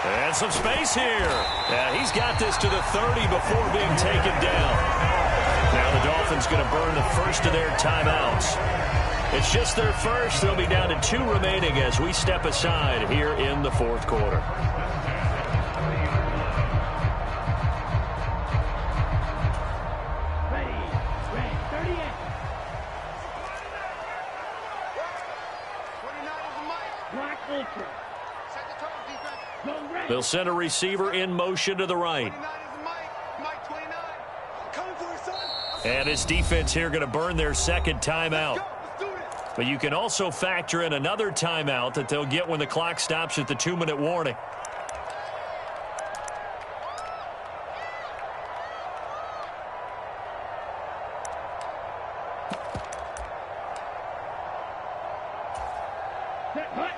And some space here. He's got this to the 30 before being taken down. Now the Dolphins going to burn the first of their timeouts. It's just their first. They'll be down to 2 remaining as we step aside here in the fourth quarter. They'll send a receiver in motion to the right. And his defense here going to burn their second timeout. But you can also factor in another timeout that they'll get when the clock stops at the 2-minute warning.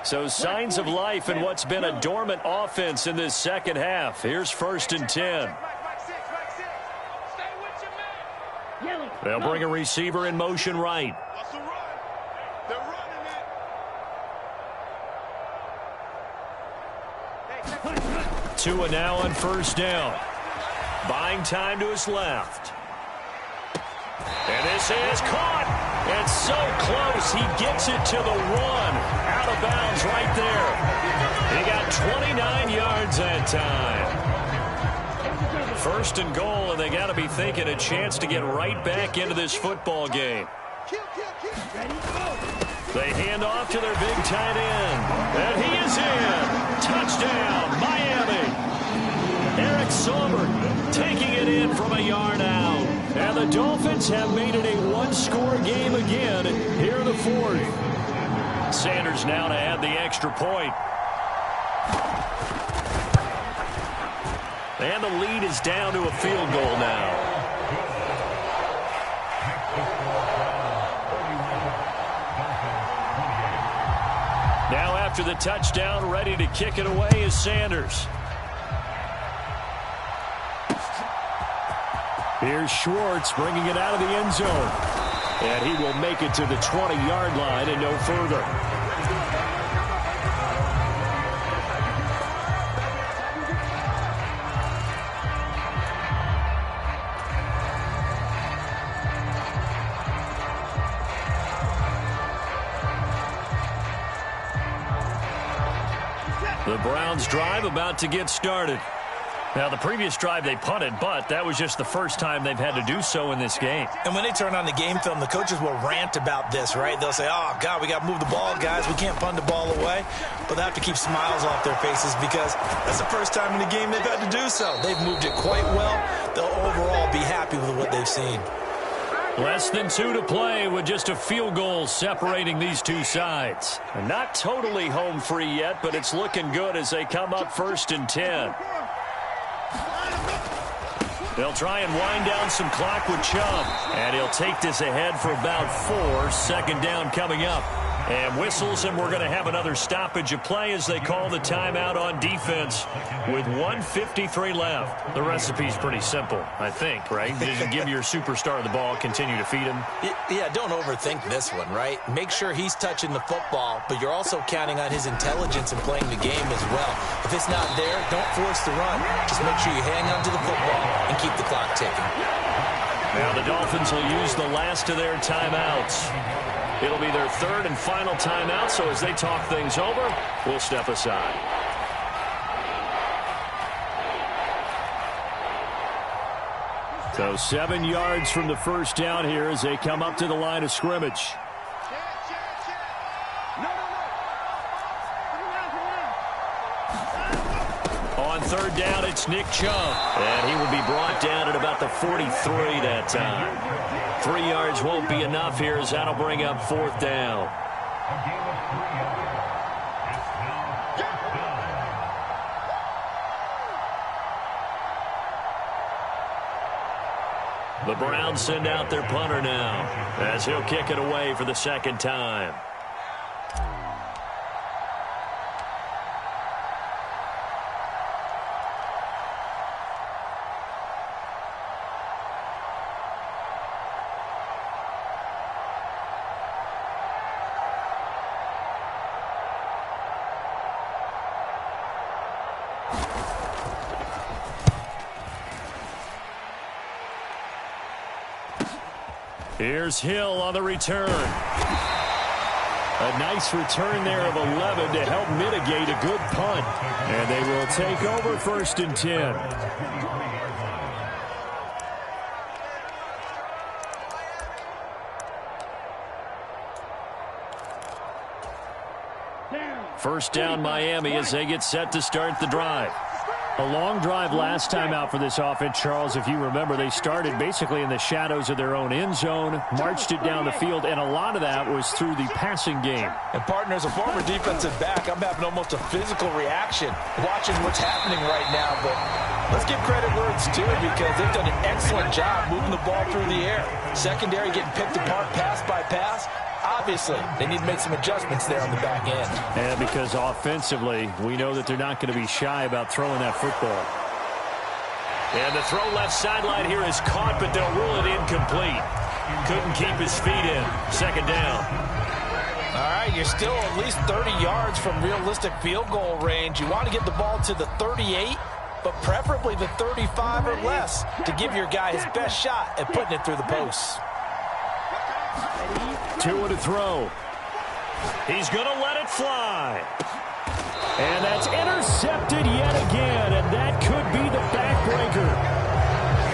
So signs of life in what's been a dormant offense in this second half. Here's 1st and 10. They'll bring a receiver in motion right. Tua now on 1st down. Buying time to his left. And this is caught. And so close, he gets it to the 1. Out of bounds right there. He got 29 yards that time. 1st and goal, and they got to be thinking a chance to get right back into this football game. They hand off to their big tight end. And he is in. Touchdown, Miami. Eric Sommer taking it in from a yard out. And the Dolphins have made it a 1-score game again here in the fourth. Sanders now to add the extra point. And the lead is down to a field goal now. Now after the touchdown, ready to kick it away is Sanders. Here's Schwartz bringing it out of the end zone. And he will make it to the 20-yard line and no further. The Browns drive about to get started. Now, the previous drive they punted, but that was just the first time they've had to do so in this game.
And when they turn on the game film, the coaches will rant about this, right? They'll say, oh, God, we got to move the ball, guys. We can't punt the ball away. But they have to keep smiles off their faces because that's the first time in the game they've had to do so. They've moved it quite well. They'll overall be happy with what they've seen.
Less than 2 to play with just a field goal separating these two sides. Not totally home free yet, but it's looking good as they come up 1st and 10. They'll try and wind down some clock with Chubb. And he'll take this ahead for about 4. 2nd down coming up. And whistles, and we're going to have another stoppage of play as they call the timeout on defense with 1:53 left. The recipe's pretty simple, I think, right? Just give your superstar the ball, continue to feed him.
Yeah, don't overthink this one, right? Make sure he's touching the football, but you're also counting on his intelligence in playing the game as well. If it's not there, don't force the run. Just make sure you hang on to the football and keep the clock ticking.
Now the Dolphins will use the last of their timeouts. It'll be their third and final timeout, so as they talk things over, we'll step aside. So 7 yards from the first down here as they come up to the line of scrimmage. On third down, it's Nick Chubb, and he will be brought down at about the 43 that time. 3 yards won't be enough here as that'll bring up fourth down. The Browns send out their punter now as he'll kick it away for the second time. Here's Hill on the return. A nice return there of 11 to help mitigate a good punt. And they will take over first and 10. First down Miami as they get set to start the drive. A long drive last time out for this offense, Charles. If you remember, they started basically in the shadows of their own end zone, marched it down the field, and a lot of that was through the passing game.
And, partner, as a former defensive back, I'm having almost a physical reaction watching what's happening right now. But let's give credit where it's due because they've done an excellent job moving the ball through the air. Secondary getting picked apart pass by pass. Obviously, they need to make some adjustments there on the back end.
And because offensively, we know that they're not going to be shy about throwing that football. And the throw left sideline here is caught, but they'll rule it incomplete. Couldn't keep his feet in. Second down.
All right, you're still at least 30 yards from realistic field goal range. You want to get the ball to the 38, but preferably the 35 or less to give your guy his best shot at putting it through the posts.
2 to throw. He's going to let it fly. And that's intercepted yet again, and that could be the backbreaker.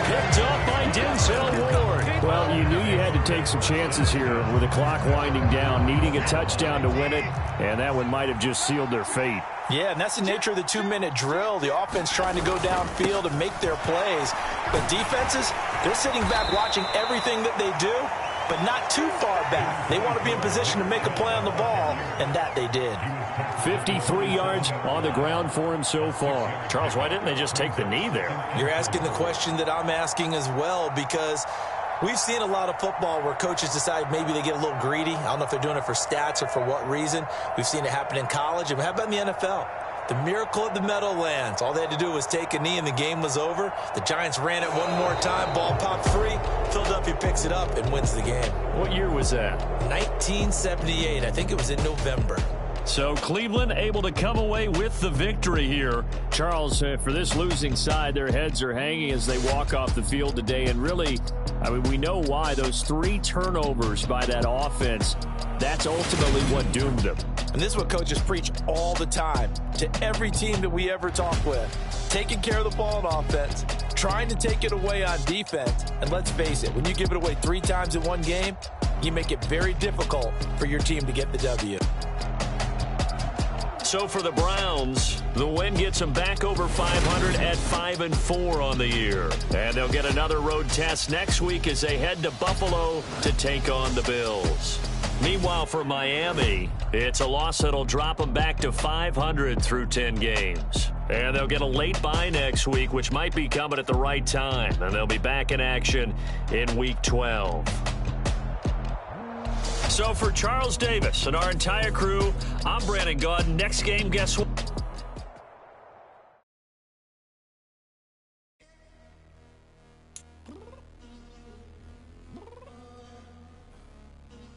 Picked up by Denzel Ward. Well, you knew you had to take some chances here with the clock winding down, needing a touchdown to win it, and that one might have just sealed their fate.
Yeah, and that's the nature of the 2-minute drill. The offense trying to go downfield and make their plays. But defenses, they're sitting back watching everything that they do, but not too far back. They want to be in position to make a play on the ball, and that they did.
53 yards on the ground for him so far. Charles, why didn't they just take the knee there?
You're asking the question that I'm asking as well, because we've seen a lot of football where coaches decide maybe they get a little greedy. I don't know if they're doing it for stats or for what reason. We've seen it happen in college. And how about in the NFL? The miracle of the Meadowlands. All they had to do was take a knee and the game was over. The Giants ran it one more time. Ball popped free. Philadelphia picks it up and wins the game.
What year was that?
1978. I think it was in November.
So Cleveland able to come away with the victory here. Charles, for this losing side, their heads are hanging as they walk off the field today. And really, I mean, we know why. Those 3 turnovers by that offense, that's ultimately what doomed them.
And this is what coaches preach all the time to every team that we ever talk with. Taking care of the ball on offense, trying to take it away on defense. And let's face it, when you give it away 3 times in one game, you make it very difficult for your team to get the W.
So for the Browns, the win gets them back over 500 at 5-4 on the year. And they'll get another road test next week as they head to Buffalo to take on the Bills. Meanwhile, for Miami, it's a loss that'll drop them back to 500 through 10 games. And they'll get a late bye next week, which might be coming at the right time. And they'll be back in action in Week 12. So for Charles Davis and our entire crew, I'm Brandon Gaud. Next game, guess what?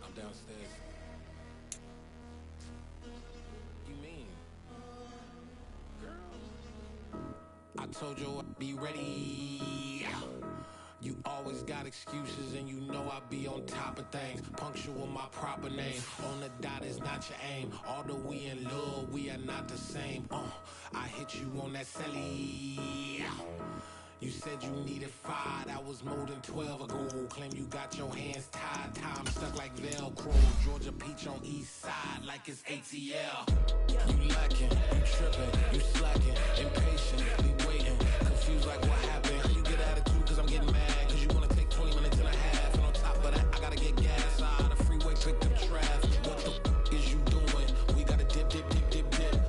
I'm downstairs. You mean? Girl, I told you I'd be ready. You always got excuses and you know I be on top of things. Punctual my proper name. On the dot is not your aim. Although we in love, we are not the same. I hit you on that celly. You said you needed 5, that was more than 12 ago. Claim you got your hands tied, time stuck like Velcro. Georgia Peach on east side like it's ATL. You lacking, you tripping, you slacking, impatient, waiting, confused like what happened. You get attitude cause I'm getting mad, cause you wanna take 20 minutes and a half. And on top of that, I gotta get gas out of the freeway, picked up traffic. What the is you doing? We gotta dip.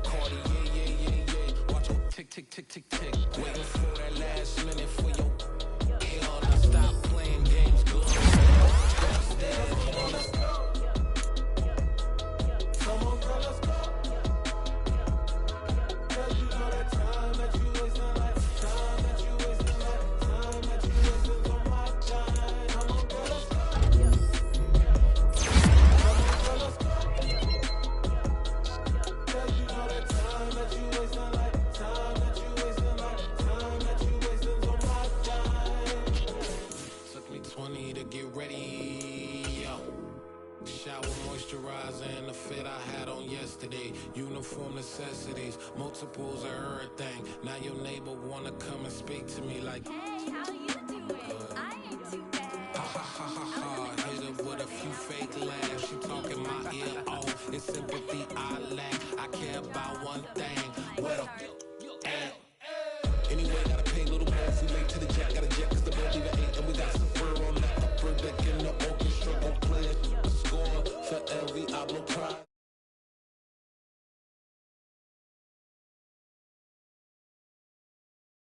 Cardi, yeah. Watch your tick. Waiting for that last minute for your hell. Now stop playing games, good. Downstairs, come on, let's go. Come on, girl, let's go. Cause you know that time that you wasting, like time that you wasting, like time that you wasting on my time. Come on, girl, let's go. Come on, girl, let's go. Cause you know that time that you wasting, like time that you wasting, like time that you wasting on my time. Took me 20 to get ready, yo. Shower moisturizer and the fit I had on yesterday. Uniform necessities, multiples of everything. Now your neighbor wanna come and speak to me like,
hey, how's